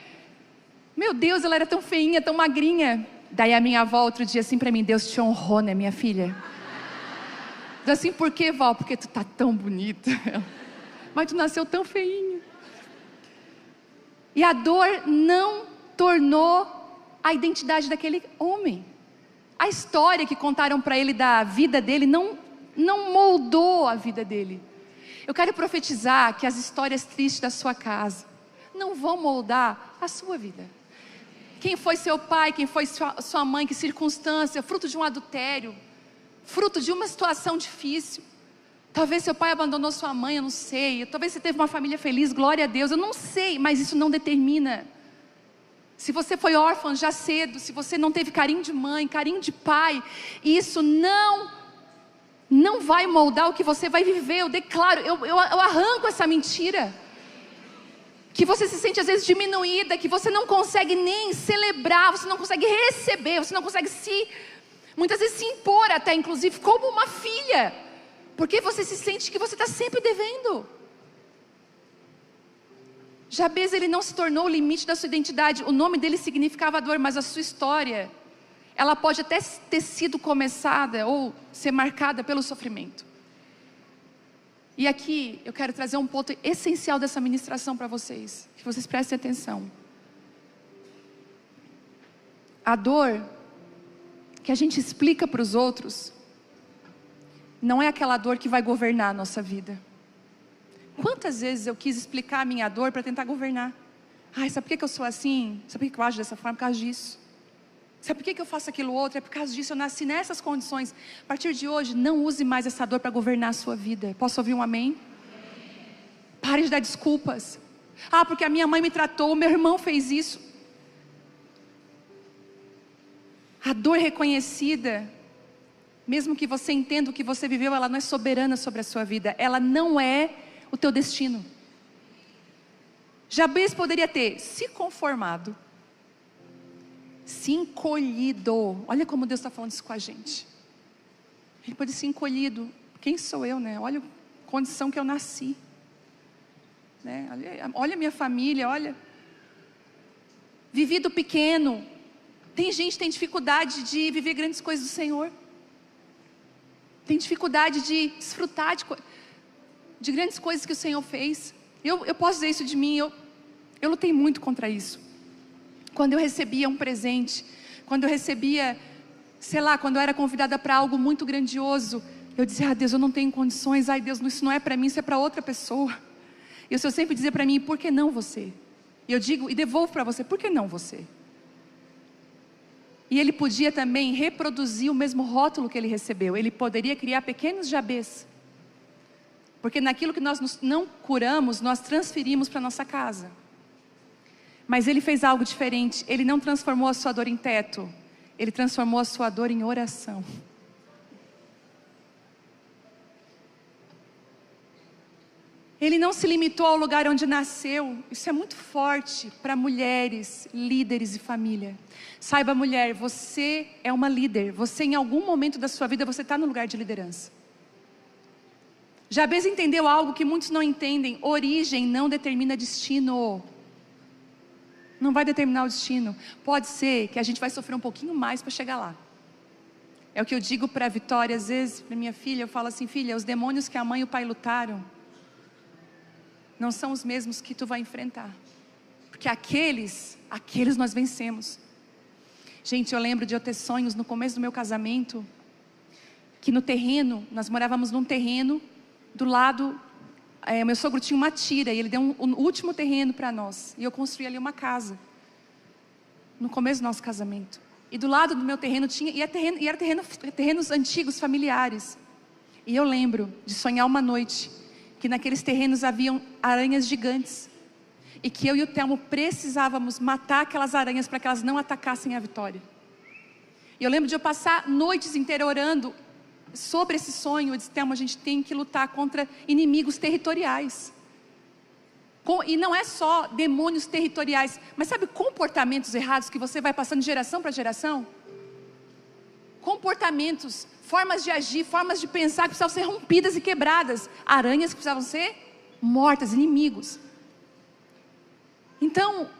Meu Deus, ela era tão feinha, tão magrinha. Daí a minha avó outro dia assim para mim, Deus te honrou, né, minha filha? Diz assim, por que, vó? Porque tu tá tão bonita. Mas tu nasceu tão feinha. E a dor não tornou a identidade daquele homem. A história que contaram para ele da vida dele não moldou a vida dele. Eu quero profetizar que as histórias tristes da sua casa não vão moldar a sua vida. Quem foi seu pai, quem foi sua mãe, que circunstância, fruto de um adultério, fruto de uma situação difícil. Talvez seu pai abandonou sua mãe, eu não sei. Talvez você teve uma família feliz, glória a Deus, eu não sei. Mas isso não determina. Se você foi órfão já cedo, se você não teve carinho de mãe, carinho de pai, isso não vai moldar o que você vai viver. Eu declaro, eu arranco essa mentira. que você se sente às vezes diminuída, que você não consegue nem celebrar, você não consegue receber, você não consegue muitas vezes se impor até, inclusive, como uma filha, porque você se sente que você está sempre devendo. Jabez, ele não se tornou o limite da sua identidade. O nome dele significava dor, mas a sua história, ela pode até ter sido começada ou ser marcada pelo sofrimento. E aqui eu quero trazer um ponto essencial dessa ministração para vocês, que vocês prestem atenção. A dor que a gente explica para os outros não é aquela dor que vai governar a nossa vida. Quantas vezes eu quis explicar a minha dor para tentar governar? Ai, sabe por que eu sou assim? Sabe por que eu ajo dessa forma? Por causa disso. Sabe por que eu faço aquilo outro? É por causa disso, eu nasci nessas condições. A partir de hoje, não use mais essa dor para governar a sua vida. Posso ouvir um amém? Pare de dar desculpas. Ah, porque a minha mãe me tratou, o meu irmão fez isso. A dor reconhecida, mesmo que você entenda o que você viveu, ela não é soberana sobre a sua vida. Ela não é o teu destino. Jabez poderia ter se conformado, se encolhido. Olha como Deus está falando isso com a gente. Ele pode ser encolhido. Quem sou eu, né? Olha a condição que eu nasci, né? Olha a minha família, olha. Vivido pequeno. Tem gente que tem dificuldade de viver grandes coisas do Senhor. Tem dificuldade de desfrutar de grandes coisas que o Senhor fez. Eu posso dizer isso de mim, eu lutei muito contra isso. Quando eu recebia um presente, quando eu recebia, sei lá, quando eu era convidada para algo muito grandioso, eu dizia, Deus, eu não tenho condições, Deus, isso não é para mim, isso é para outra pessoa. E o Senhor sempre dizia para mim, por que não você? E eu digo, e devolvo para você, por que não você? E Ele podia também reproduzir o mesmo rótulo que Ele recebeu. Ele poderia criar pequenos Jabez. Porque naquilo que nós não curamos, nós transferimos para a nossa casa. Mas Ele fez algo diferente. Ele não transformou a sua dor em teto. Ele transformou a sua dor em oração. Ele não se limitou ao lugar onde nasceu. Isso é muito forte para mulheres, líderes e família. Saiba, mulher, você é uma líder. Você, em algum momento da sua vida, você está no lugar de liderança. Jabez entendeu algo que muitos não entendem. Origem não determina destino. Não vai determinar o destino. Pode ser que a gente vai sofrer um pouquinho mais para chegar lá. É o que eu digo para a Vitória, às vezes, para minha filha. Eu falo assim, filha, os demônios que a mãe e o pai lutaram não são os mesmos que tu vai enfrentar. Porque aqueles nós vencemos. Gente, eu lembro de eu ter sonhos no começo do meu casamento, que no terreno, nós morávamos num terreno, do lado, meu sogro tinha uma tira, e ele deu um último terreno para nós, e eu construí ali uma casa, no começo do nosso casamento. E do lado do meu terreno tinha, era terrenos antigos, familiares. E eu lembro de sonhar uma noite, que naqueles terrenos haviam aranhas gigantes, e que eu e o Telmo precisávamos matar aquelas aranhas para que elas não atacassem a Vitória. E eu lembro de eu passar noites inteiras orando sobre esse sonho. Eu disse, Telmo, a gente tem que lutar contra inimigos territoriais. E não é só demônios territoriais, mas sabe comportamentos errados que você vai passando de geração para geração? Comportamentos, formas de agir, formas de pensar que precisavam ser rompidas e quebradas. Aranhas que precisavam ser mortas, inimigos. Então,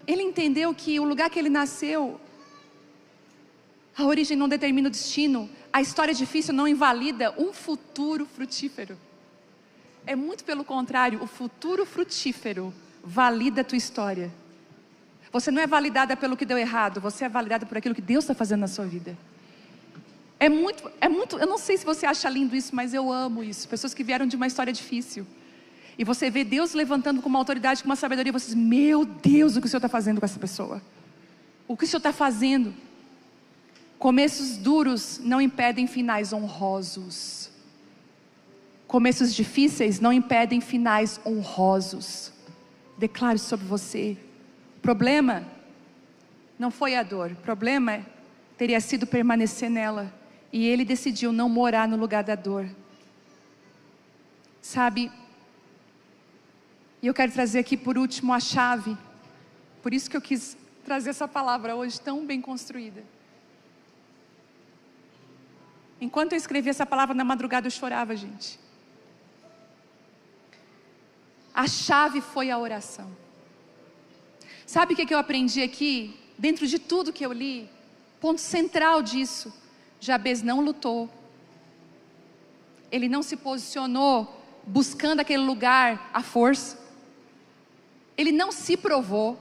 ele entendeu que o lugar que ele nasceu, a origem não determina o destino. A história difícil não invalida um futuro frutífero. É muito pelo contrário, o futuro frutífero valida a tua história. Você não é validada pelo que deu errado, você é validada por aquilo que Deus está fazendo na sua vida. É muito, eu não sei se você acha lindo isso, mas eu amo isso. Pessoas que vieram de uma história difícil. E você vê Deus levantando com uma autoridade, com uma sabedoria, e você diz, meu Deus, o que o Senhor está fazendo com essa pessoa? O que o Senhor está fazendo? Começos duros não impedem finais honrosos. Começos difíceis não impedem finais honrosos. Declaro sobre você. O problema não foi a dor. O problema teria sido permanecer nela. E ele decidiu não morar no lugar da dor. Sabe? E eu quero trazer aqui por último a chave. Por isso que eu quis trazer essa palavra hoje tão bem construída. Enquanto eu escrevi essa palavra na madrugada, eu chorava, gente. A chave foi a oração. Sabe o que eu aprendi aqui? Dentro de tudo que eu li, ponto central disso: Jabez não lutou. Ele não se posicionou buscando aquele lugar à força. Ele não se provou.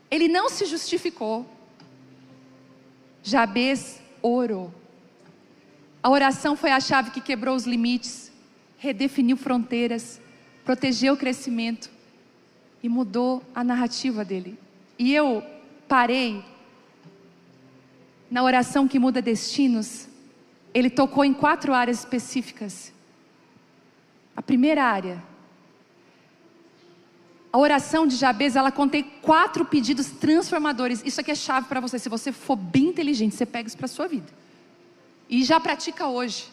Ele não se justificou. Jabez orou. A oração foi a chave que quebrou os limites, redefiniu fronteiras, protegeu o crescimento e mudou a narrativa dele. E eu parei na oração que muda destinos. Ele tocou em 4 áreas específicas. A primeira área, a oração de Jabez, ela contém 4 pedidos transformadores. Isso aqui é chave para você. Se você for bem inteligente, você pega isso para a sua vida e já pratica hoje.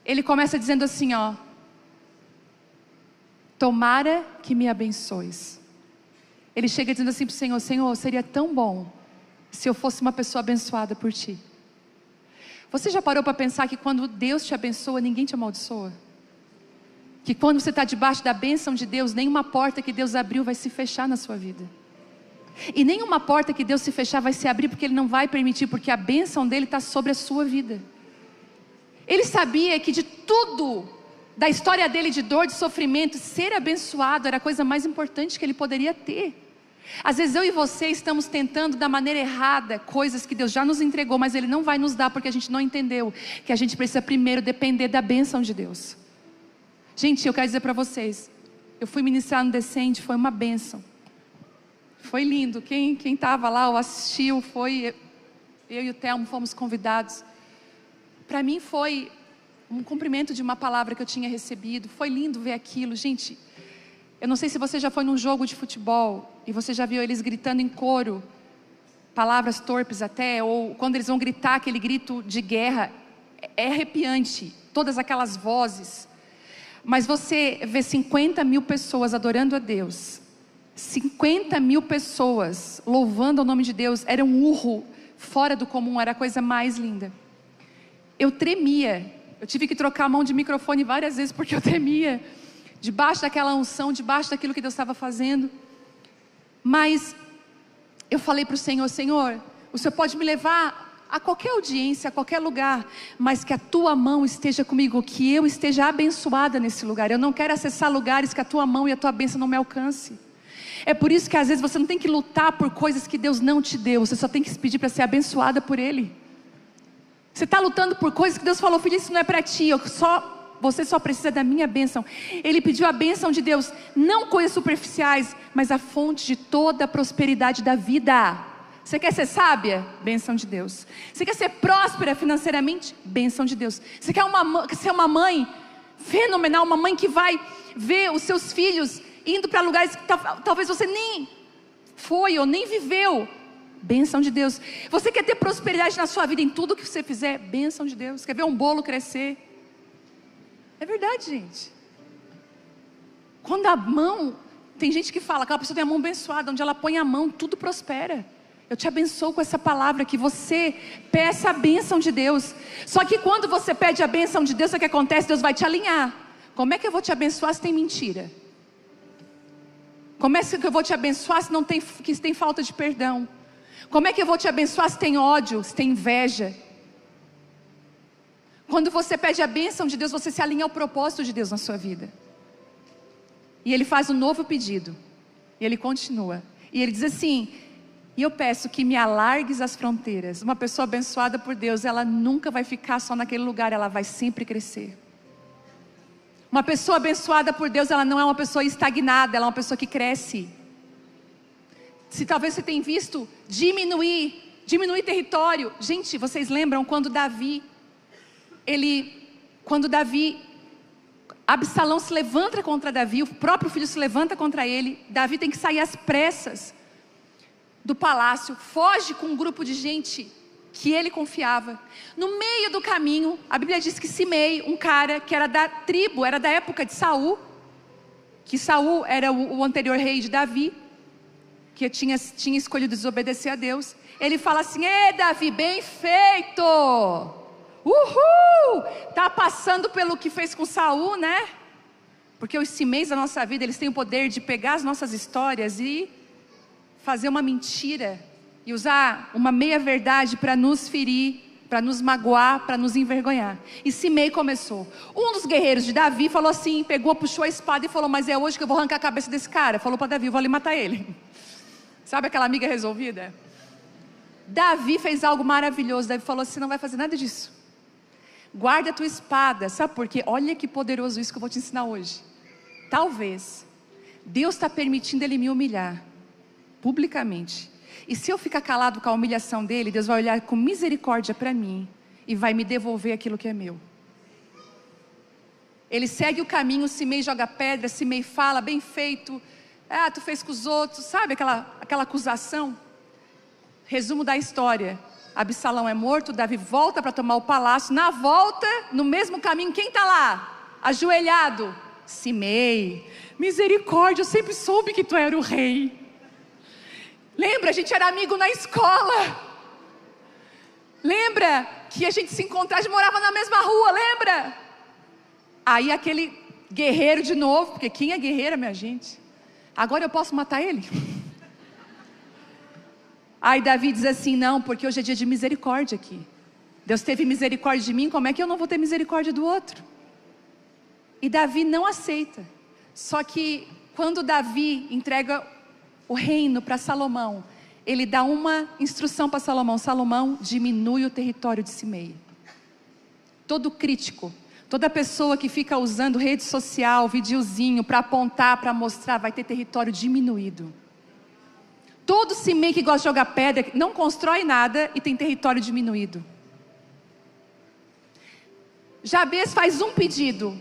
Ele começa dizendo assim, ó: tomara que me abençoes. Ele chega dizendo assim para o Senhor: Senhor, seria tão bom se eu fosse uma pessoa abençoada por Ti. Você já parou para pensar que quando Deus te abençoa, ninguém te amaldiçoa? Que quando você está debaixo da bênção de Deus, nenhuma porta que Deus abriu vai se fechar na sua vida. E nenhuma porta que Deus se fechar vai se abrir, porque Ele não vai permitir, porque a bênção dEle está sobre a sua vida. Ele sabia que de tudo, da história dele de dor, de sofrimento, ser abençoado era a coisa mais importante que ele poderia ter. Às vezes eu e você estamos tentando da maneira errada coisas que Deus já nos entregou, mas Ele não vai nos dar porque a gente não entendeu que a gente precisa primeiro depender da bênção de Deus. Gente, eu quero dizer para vocês, eu fui ministrar no Descende, foi uma bênção. Foi lindo, quem estava lá ou assistiu, eu e o Telmo fomos convidados. Para mim foi um cumprimento de uma palavra que eu tinha recebido. Foi lindo ver aquilo. Gente, eu não sei se você já foi num jogo de futebol e você já viu eles gritando em coro, palavras torpes até, ou quando eles vão gritar aquele grito de guerra, é arrepiante, todas aquelas vozes. Mas você vê 50 mil pessoas adorando a Deus, 50 mil pessoas louvando o nome de Deus, era um urro fora do comum, era a coisa mais linda. Eu tremia, eu tive que trocar a mão de microfone várias vezes porque eu tremia, debaixo daquela unção, debaixo daquilo que Deus estava fazendo. Mas eu falei para o Senhor: Senhor, o Senhor pode me levar a qualquer audiência, a qualquer lugar, mas que a Tua mão esteja comigo, que eu esteja abençoada nesse lugar. Eu não quero acessar lugares que a Tua mão e a Tua bênção não me alcance. É por isso que às vezes você não tem que lutar por coisas que Deus não te deu, você só tem que se pedir para ser abençoada por Ele. Você está lutando por coisas que Deus falou: filho, isso não é para ti, você só precisa da minha bênção. Ele pediu a bênção de Deus, não coisas superficiais, mas a fonte de toda a prosperidade da vida. Você quer ser sábia? Bênção de Deus. Você quer ser próspera financeiramente? Bênção de Deus. Você quer ser uma mãe fenomenal, uma mãe que vai ver os seus filhos indo para lugares que talvez você nem foi ou nem viveu? Bênção de Deus. Você quer ter prosperidade na sua vida em tudo que você fizer? Bênção de Deus. Quer ver um bolo crescer? É verdade, gente. Quando a mão, tem gente que fala, aquela pessoa tem a mão abençoada, onde ela põe a mão, tudo prospera. Eu te abençoo com essa palavra, que você peça a bênção de Deus. Só que quando você pede a bênção de Deus, o que acontece? Deus vai te alinhar. Como é que eu vou te abençoar se tem mentira? Como é que eu vou te abençoar se tem falta de perdão? Como é que eu vou te abençoar se tem ódio, se tem inveja? Quando você pede a bênção de Deus, você se alinha ao propósito de Deus na sua vida. E Ele faz um novo pedido. E Ele continua. E Ele diz assim: e eu peço que me alargues as fronteiras. Uma pessoa abençoada por Deus, ela nunca vai ficar só naquele lugar, ela vai sempre crescer. Uma pessoa abençoada por Deus, ela não é uma pessoa estagnada, ela é uma pessoa que cresce. Se talvez você tenha visto diminuir território. Gente, vocês lembram quando Absalão se levanta contra Davi, o próprio filho se levanta contra ele, Davi tem que sair às pressas do palácio, foge com um grupo de gente que ele confiava. No meio do caminho, a Bíblia diz que Simei, um cara que era da tribo, era da época de Saul, que Saul era o anterior rei de Davi, que tinha escolhido desobedecer a Deus. Ele fala assim: "Ê, Davi, bem feito! Uhul! Tá passando pelo que fez com Saul, né? Porque os cimeis da nossa vida, eles têm o poder de pegar as nossas histórias e fazer uma mentira e usar uma meia-verdade para nos ferir, para nos magoar, para nos envergonhar." E Simei começou. Um dos guerreiros de Davi falou assim, puxou a espada e falou: "Mas é hoje que eu vou arrancar a cabeça desse cara." Falou para Davi: "Eu vou ali matar ele." Sabe aquela amiga resolvida? Davi fez algo maravilhoso. Davi falou assim: "Não vai fazer nada disso. Guarda a tua espada." Sabe por quê? Olha que poderoso isso que eu vou te ensinar hoje. Talvez Deus está permitindo ele me humilhar publicamente. E se eu ficar calado com a humilhação dele, Deus vai olhar com misericórdia para mim e vai me devolver aquilo que é meu. Ele segue o caminho, Simei joga pedra, Simei fala: "Bem feito. Ah, tu fez com os outros." Sabe aquela acusação? Resumo da história: Absalão é morto, Davi volta para tomar o palácio. Na volta, no mesmo caminho, quem está lá? Ajoelhado? Simei. "Misericórdia, eu sempre soube que tu era o rei. Lembra, a gente era amigo na escola. Lembra que a gente se encontrava, a gente morava na mesma rua, lembra?" Aí aquele guerreiro de novo, porque quem é guerreira, minha gente? "Agora eu posso matar ele?" Aí Davi diz assim: "Não, porque hoje é dia de misericórdia aqui. Deus teve misericórdia de mim, como é que eu não vou ter misericórdia do outro?" E Davi não aceita. Só que quando Davi entrega o reino para Salomão, ele dá uma instrução para Salomão: "Salomão, diminui o território de Simei." Todo crítico, toda pessoa que fica usando rede social, videozinho para apontar, para mostrar, vai ter território diminuído. Todo Simei que gosta de jogar pedra não constrói nada e tem território diminuído. Jabez faz um pedido,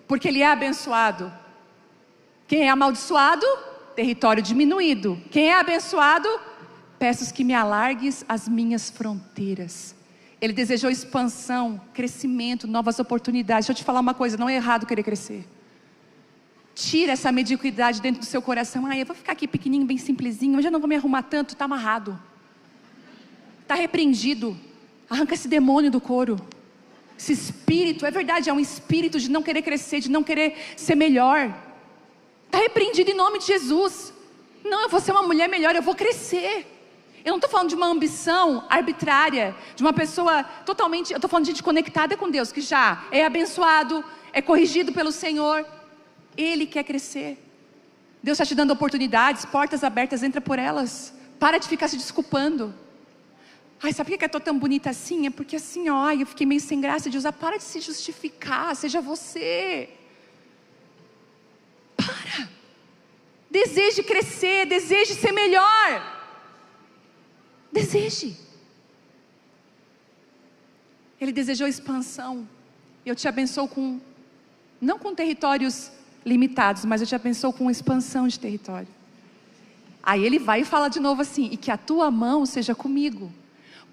porque ele é abençoado. Quem é amaldiçoado? Território diminuído. Quem é abençoado? "Peço que me alargues as minhas fronteiras." Ele desejou expansão, crescimento, novas oportunidades. Deixa eu te falar uma coisa: não é errado querer crescer. Tira essa mediocridade dentro do seu coração. "Ah, eu vou ficar aqui pequenininho, bem simplesinho, eu já não vou me arrumar tanto." Está amarrado, está repreendido. Arranca esse demônio do couro. Esse espírito, é verdade, é um espírito de não querer crescer, de não querer ser melhor. Está repreendido em nome de Jesus. "Não, eu vou ser uma mulher melhor, eu vou crescer." Eu não estou falando de uma ambição arbitrária, de uma pessoa totalmente... Eu estou falando de gente conectada com Deus, que já é abençoado, é corrigido pelo Senhor. Ele quer crescer. Deus está te dando oportunidades, portas abertas, entra por elas. Para de ficar se desculpando. "Ai, sabe por que eu estou tão bonita assim? É porque assim, ó, eu fiquei meio sem graça de usar." Para de se justificar, seja você. Para. Deseje crescer, deseje ser melhor. Deseje. Ele desejou expansão. Eu te abençoo não com territórios limitados, mas eu te abençoo com expansão de território. Aí ele vai e fala de novo assim: "E que a tua mão seja comigo,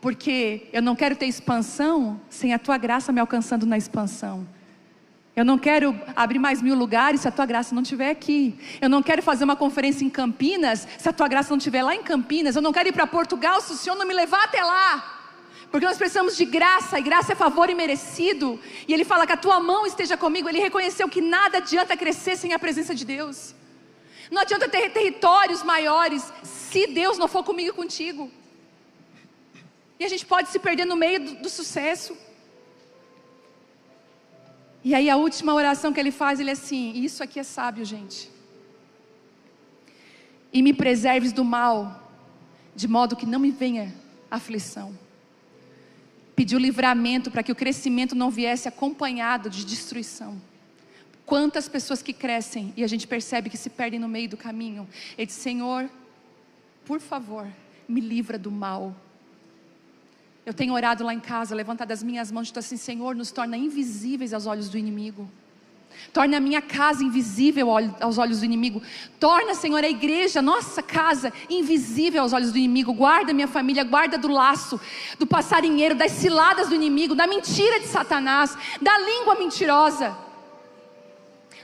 porque eu não quero ter expansão sem a tua graça me alcançando na expansão. Eu não quero abrir mais 1000 lugares se a tua graça não estiver aqui. Eu não quero fazer uma conferência em Campinas se a tua graça não estiver lá em Campinas. Eu não quero ir para Portugal se o Senhor não me levar até lá. Porque nós precisamos de graça, e graça é favor imerecido." E ele fala: "Que a tua mão esteja comigo." Ele reconheceu que nada adianta crescer sem a presença de Deus. Não adianta ter territórios maiores se Deus não for comigo e contigo. E a gente pode se perder no meio do sucesso. E aí a última oração que ele faz, ele é assim: "Isso aqui é sábio, gente. E me preserves do mal, de modo que não me venha aflição." Pediu livramento para que o crescimento não viesse acompanhado de destruição. Quantas pessoas que crescem e a gente percebe que se perdem no meio do caminho. Ele diz: "Senhor, por favor, me livra do mal." Eu tenho orado lá em casa, levantado as minhas mãos, e estou assim: "Senhor, nos torna invisíveis aos olhos do inimigo. Torna a minha casa invisível aos olhos do inimigo. Torna, Senhor, a igreja, nossa casa, invisível aos olhos do inimigo. Guarda minha família, guarda do laço, do passarinheiro, das ciladas do inimigo, da mentira de Satanás, da língua mentirosa,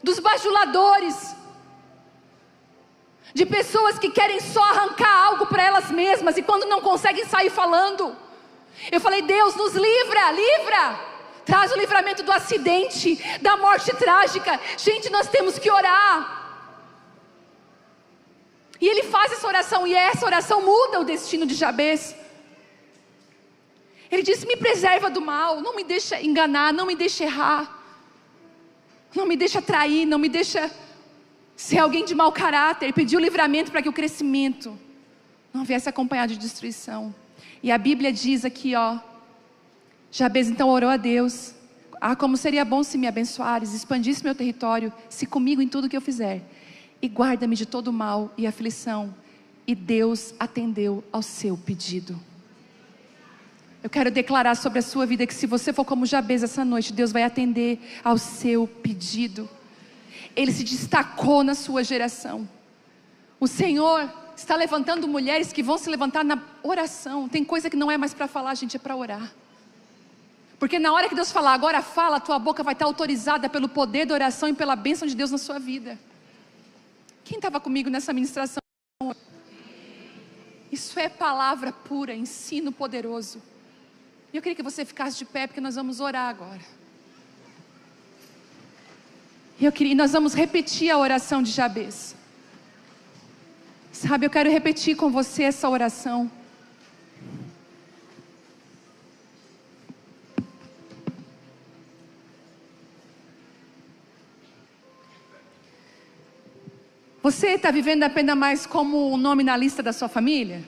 dos bajuladores." de pessoas que querem só arrancar algo para elas mesmas e quando não conseguem sair falando. Eu falei: Deus, nos livra, traz o livramento do acidente, da morte trágica. Gente, nós temos que orar. E ele faz essa oração, e essa oração muda o destino de Jabez. Ele disse: me preserva do mal, não me deixa enganar, não me deixa errar, não me deixa trair, não me deixa ser alguém de mau caráter. Ele pediu livramento para que o crescimento não viesse acompanhado de destruição. E a Bíblia diz aqui, Jabez então orou a Deus: ah, como seria bom se me abençoares, expandisse meu território, se comigo em tudo que eu fizer, e guarda-me de todo mal e aflição. E Deus atendeu ao seu pedido. Eu quero declarar sobre a sua vida que se você for como Jabez essa noite, Deus vai atender ao seu pedido. Ele se destacou na sua geração. O Senhor está levantando mulheres que vão se levantar na oração. Tem coisa que não é mais para falar, gente, é para orar. Porque na hora que Deus falar, agora fala, a tua boca vai estar autorizada pelo poder da oração e pela bênção de Deus na sua vida. Quem estava comigo nessa ministração? Isso é palavra pura, ensino poderoso. E eu queria que você ficasse de pé, porque nós vamos orar agora. E nós vamos repetir a oração de Jabez. Sabe, eu quero repetir com você essa oração. Você está vivendo apenas mais como um nome na lista da sua família?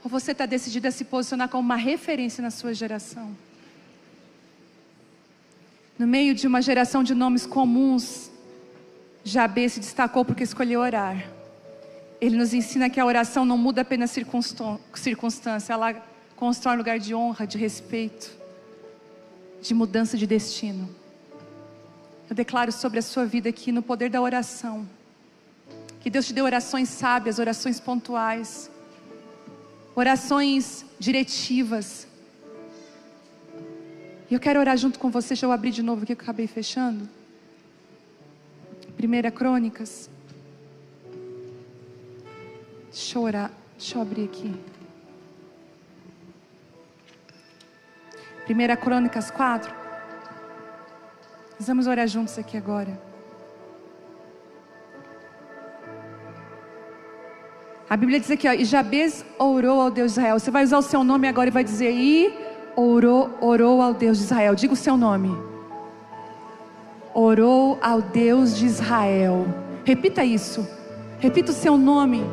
Ou você está decidido a se posicionar como uma referência na sua geração? No meio de uma geração de nomes comuns, Jabez se destacou porque escolheu orar. Ele nos ensina que a oração não muda apenas circunstância, ela constrói um lugar de honra, de respeito, de mudança de destino. Eu declaro sobre a sua vida aqui no poder da oração, que Deus te dê orações sábias, orações pontuais, orações diretivas. E eu quero orar junto com você. Deixa eu abrir de novo aqui que eu acabei fechando. 1 Crônicas. Deixa eu orar. Deixa eu abrir aqui. 1 Crônicas 4. Nós vamos orar juntos aqui agora. A Bíblia diz aqui, e Jabez orou ao Deus de Israel. Você vai usar o seu nome agora e vai dizer: e orou ao Deus de Israel. Diga o seu nome. Orou ao Deus de Israel. Repita isso. Repita o seu nome.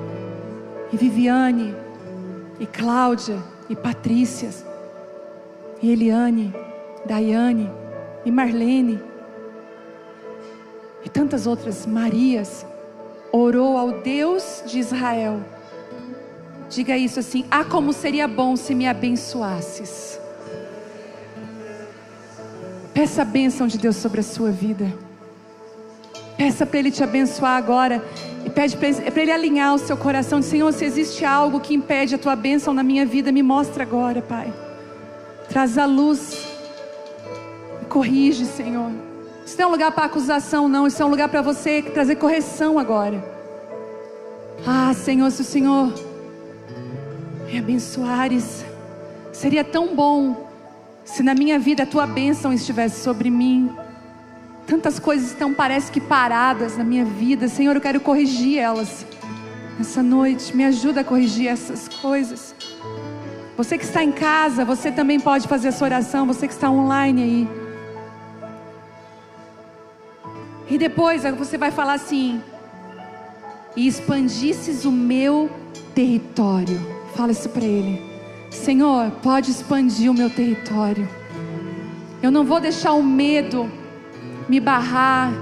E Viviane, e Cláudia, e Patrícia, e Eliane, Daiane, e Marlene, e tantas outras Marias. Orou ao Deus de Israel. Diga isso assim: ah, como seria bom se me abençoasses. Peça a bênção de Deus sobre a sua vida. Peça para Ele te abençoar agora. E pede para Ele alinhar o seu coração. Senhor, se existe algo que impede a tua bênção na minha vida, me mostra agora, Pai. Traz a luz. Corrige, Senhor. Isso não é um lugar para acusação, não. Isso é um lugar para você trazer correção agora. Ah, Senhor, se o Senhor me abençoares, seria tão bom se na minha vida a tua bênção estivesse sobre mim. Tantas coisas estão, parece que paradas na minha vida. Senhor, eu quero corrigir elas nessa noite. Me ajuda a corrigir essas coisas. Você que está em casa, você também pode fazer essa oração. Você que está online aí. E depois você vai falar assim: e expandisses o meu território. Fala isso para Ele. Senhor, pode expandir o meu território. Eu não vou deixar o medo me barrar.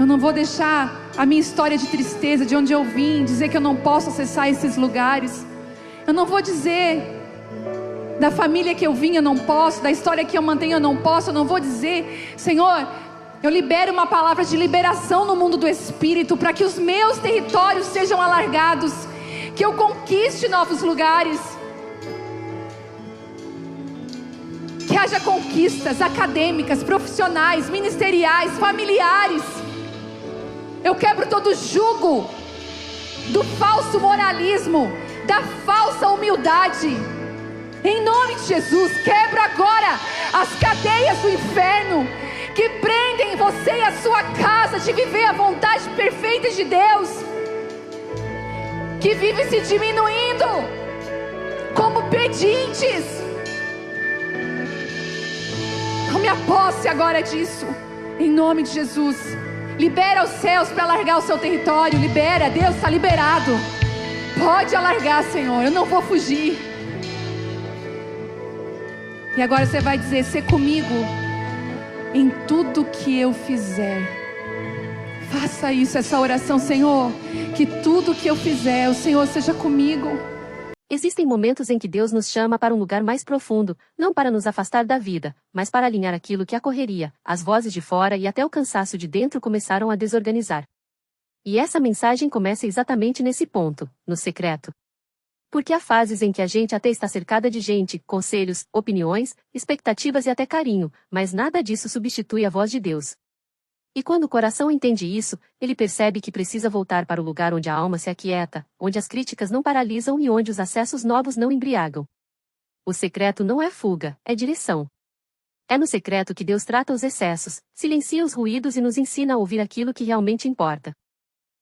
Eu não vou deixar a minha história de tristeza, de onde eu vim, dizer que eu não posso acessar esses lugares. Eu não vou dizer da família que eu vim, eu não posso, da história que eu mantenho, eu não posso. Eu não vou dizer: Senhor, eu libero uma palavra de liberação no mundo do Espírito, para que os meus territórios sejam alargados, que eu conquiste novos lugares, que haja conquistas acadêmicas, profissionais, ministeriais, familiares. Eu quebro todo jugo do falso moralismo, da falsa humildade. Em nome de Jesus, quebra agora as cadeias do inferno que prendem você e a sua casa de viver a vontade perfeita de Deus, que vive se diminuindo como pedintes. Tome a posse agora disso, em nome de Jesus. Libera os céus para alargar o seu território. Libera, Deus está liberado. Pode alargar, Senhor, eu não vou fugir. E agora você vai dizer: ser comigo em tudo que eu fizer. Faça isso, essa oração: Senhor, que tudo que eu fizer, o Senhor seja comigo. Existem momentos em que Deus nos chama para um lugar mais profundo, não para nos afastar da vida, mas para alinhar aquilo que a correria, as vozes de fora e até o cansaço de dentro começaram a desorganizar. E essa mensagem começa exatamente nesse ponto, no secreto. Porque há fases em que a gente até está cercada de gente, conselhos, opiniões, expectativas e até carinho, mas nada disso substitui a voz de Deus. E quando o coração entende isso, ele percebe que precisa voltar para o lugar onde a alma se aquieta, onde as críticas não paralisam e onde os acessos novos não embriagam. O secreto não é fuga, é direção. É no secreto que Deus trata os excessos, silencia os ruídos e nos ensina a ouvir aquilo que realmente importa.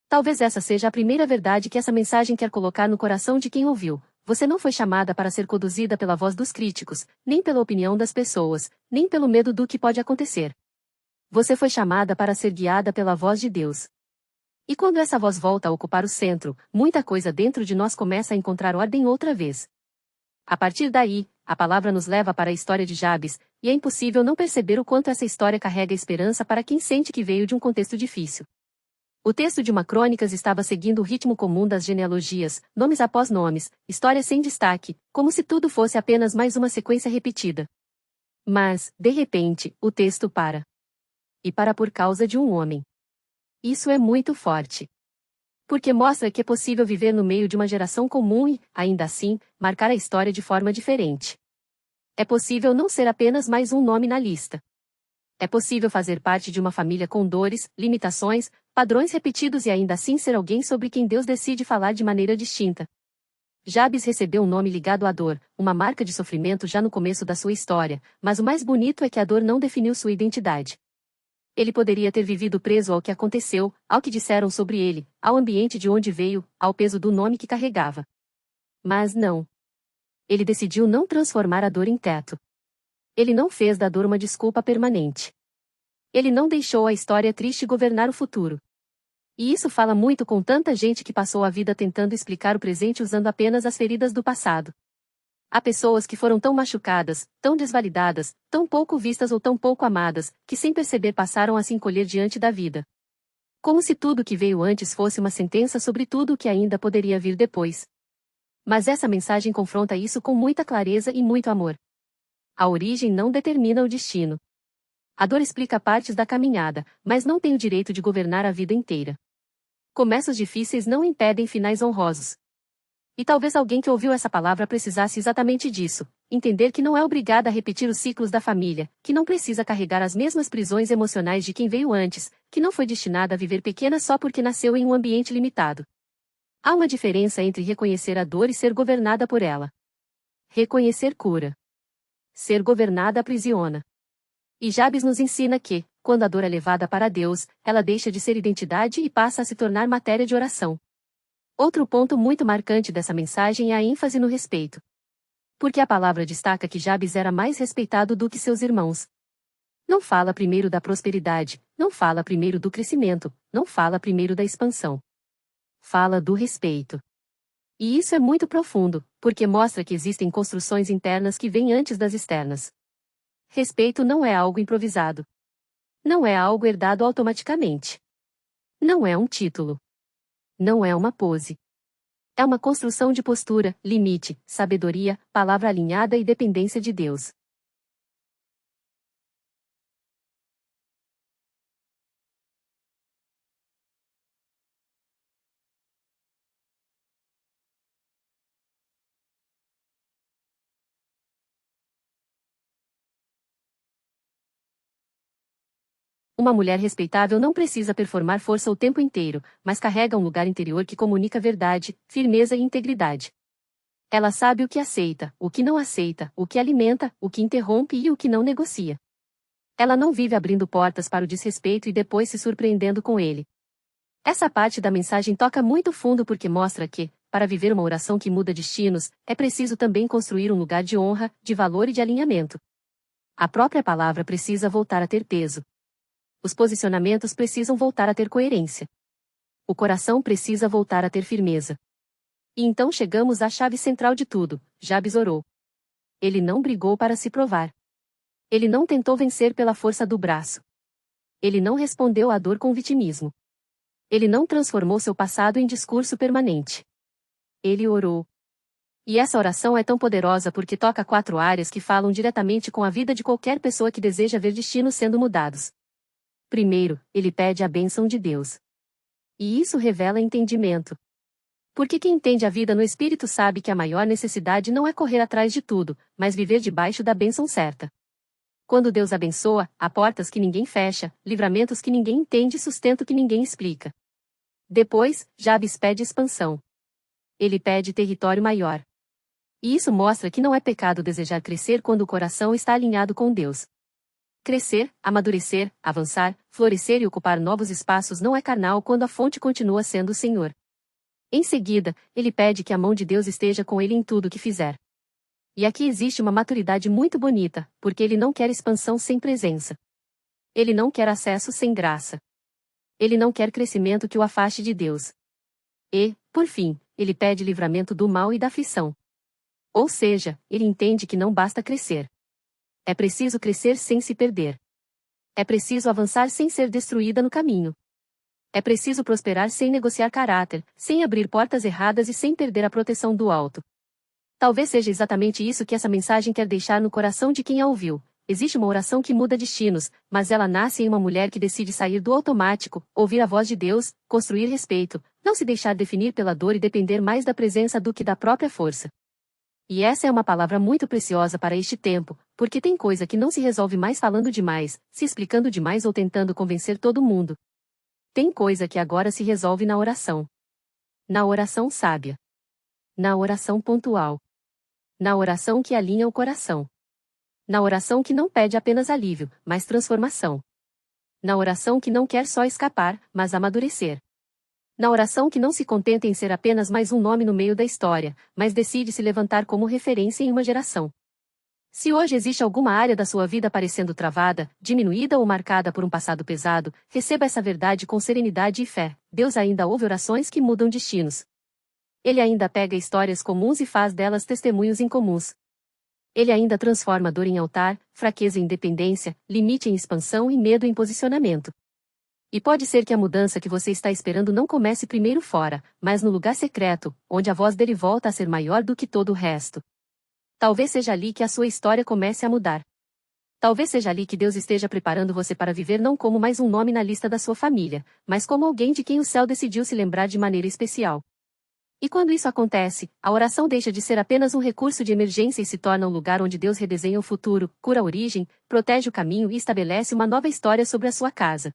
Talvez essa seja a primeira verdade que essa mensagem quer colocar no coração de quem ouviu. Você não foi chamada para ser conduzida pela voz dos críticos, nem pela opinião das pessoas, nem pelo medo do que pode acontecer. Você foi chamada para ser guiada pela voz de Deus. E quando essa voz volta a ocupar o centro, muita coisa dentro de nós começa a encontrar ordem outra vez. A partir daí, a palavra nos leva para a história de Jabes, e é impossível não perceber o quanto essa história carrega esperança para quem sente que veio de um contexto difícil. O texto de uma Crônicas estava seguindo o ritmo comum das genealogias, nomes após nomes, história sem destaque, como se tudo fosse apenas mais uma sequência repetida. Mas, de repente, o texto para. E para por causa de um homem. Isso é muito forte. Porque mostra que é possível viver no meio de uma geração comum e, ainda assim, marcar a história de forma diferente. É possível não ser apenas mais um nome na lista. É possível fazer parte de uma família com dores, limitações, padrões repetidos e ainda assim ser alguém sobre quem Deus decide falar de maneira distinta. Jabes recebeu um nome ligado à dor, uma marca de sofrimento já no começo da sua história, mas o mais bonito é que a dor não definiu sua identidade. Ele poderia ter vivido preso ao que aconteceu, ao que disseram sobre ele, ao ambiente de onde veio, ao peso do nome que carregava. Mas não. Ele decidiu não transformar a dor em teto. Ele não fez da dor uma desculpa permanente. Ele não deixou a história triste governar o futuro. E isso fala muito com tanta gente que passou a vida tentando explicar o presente usando apenas as feridas do passado. Há pessoas que foram tão machucadas, tão desvalidadas, tão pouco vistas ou tão pouco amadas, que sem perceber passaram a se encolher diante da vida. Como se tudo que veio antes fosse uma sentença sobre tudo o que ainda poderia vir depois. Mas essa mensagem confronta isso com muita clareza e muito amor. A origem não determina o destino. A dor explica partes da caminhada, mas não tem o direito de governar a vida inteira. Começos difíceis não impedem finais honrosos. E talvez alguém que ouviu essa palavra precisasse exatamente disso, entender que não é obrigada a repetir os ciclos da família, que não precisa carregar as mesmas prisões emocionais de quem veio antes, que não foi destinada a viver pequena só porque nasceu em um ambiente limitado. Há uma diferença entre reconhecer a dor e ser governada por ela. Reconhecer cura. Ser governada aprisiona. E Jabes nos ensina que, quando a dor é levada para Deus, ela deixa de ser identidade e passa a se tornar matéria de oração. Outro ponto muito marcante dessa mensagem é a ênfase no respeito. Porque a palavra destaca que Jabes era mais respeitado do que seus irmãos. Não fala primeiro da prosperidade, não fala primeiro do crescimento, não fala primeiro da expansão. Fala do respeito. E isso é muito profundo, porque mostra que existem construções internas que vêm antes das externas. Respeito não é algo improvisado. Não é algo herdado automaticamente. Não é um título. Não é uma pose. É uma construção de postura, limite, sabedoria, palavra alinhada e dependência de Deus. Uma mulher respeitável não precisa performar força o tempo inteiro, mas carrega um lugar interior que comunica verdade, firmeza e integridade. Ela sabe o que aceita, o que não aceita, o que alimenta, o que interrompe e o que não negocia. Ela não vive abrindo portas para o desrespeito e depois se surpreendendo com ele. Essa parte da mensagem toca muito fundo porque mostra que, para viver uma oração que muda destinos, é preciso também construir um lugar de honra, de valor e de alinhamento. A própria palavra precisa voltar a ter peso. Os posicionamentos precisam voltar a ter coerência. O coração precisa voltar a ter firmeza. E então chegamos à chave central de tudo: Jabes orou. Ele não brigou para se provar. Ele não tentou vencer pela força do braço. Ele não respondeu à dor com vitimismo. Ele não transformou seu passado em discurso permanente. Ele orou. E essa oração é tão poderosa porque toca 4 áreas que falam diretamente com a vida de qualquer pessoa que deseja ver destinos sendo mudados. Primeiro, ele pede a bênção de Deus. E isso revela entendimento. Porque quem entende a vida no Espírito sabe que a maior necessidade não é correr atrás de tudo, mas viver debaixo da bênção certa. Quando Deus abençoa, há portas que ninguém fecha, livramentos que ninguém entende e sustento que ninguém explica. Depois, Jabes pede expansão. Ele pede território maior. E isso mostra que não é pecado desejar crescer quando o coração está alinhado com Deus. Crescer, amadurecer, avançar, florescer e ocupar novos espaços não é carnal quando a fonte continua sendo o Senhor. Em seguida, ele pede que a mão de Deus esteja com ele em tudo o que fizer. E aqui existe uma maturidade muito bonita, porque ele não quer expansão sem presença. Ele não quer acesso sem graça. Ele não quer crescimento que o afaste de Deus. E, por fim, ele pede livramento do mal e da aflição. Ou seja, ele entende que não basta crescer. É preciso crescer sem se perder. É preciso avançar sem ser destruída no caminho. É preciso prosperar sem negociar caráter, sem abrir portas erradas e sem perder a proteção do alto. Talvez seja exatamente isso que essa mensagem quer deixar no coração de quem a ouviu. Existe uma oração que muda destinos, mas ela nasce em uma mulher que decide sair do automático, ouvir a voz de Deus, construir respeito, não se deixar definir pela dor e depender mais da presença do que da própria força. E essa é uma palavra muito preciosa para este tempo, porque tem coisa que não se resolve mais falando demais, se explicando demais ou tentando convencer todo mundo. Tem coisa que agora se resolve na oração. Na oração sábia. Na oração pontual. Na oração que alinha o coração. Na oração que não pede apenas alívio, mas transformação. Na oração que não quer só escapar, mas amadurecer. Na oração que não se contenta em ser apenas mais um nome no meio da história, mas decide se levantar como referência em uma geração. Se hoje existe alguma área da sua vida parecendo travada, diminuída ou marcada por um passado pesado, receba essa verdade com serenidade e fé. Deus ainda ouve orações que mudam destinos. Ele ainda pega histórias comuns e faz delas testemunhos incomuns. Ele ainda transforma dor em altar, fraqueza em dependência, limite em expansão e medo em posicionamento. E pode ser que a mudança que você está esperando não comece primeiro fora, mas no lugar secreto, onde a voz dele volta a ser maior do que todo o resto. Talvez seja ali que a sua história comece a mudar. Talvez seja ali que Deus esteja preparando você para viver não como mais um nome na lista da sua família, mas como alguém de quem o céu decidiu se lembrar de maneira especial. E quando isso acontece, a oração deixa de ser apenas um recurso de emergência e se torna um lugar onde Deus redesenha o futuro, cura a origem, protege o caminho e estabelece uma nova história sobre a sua casa.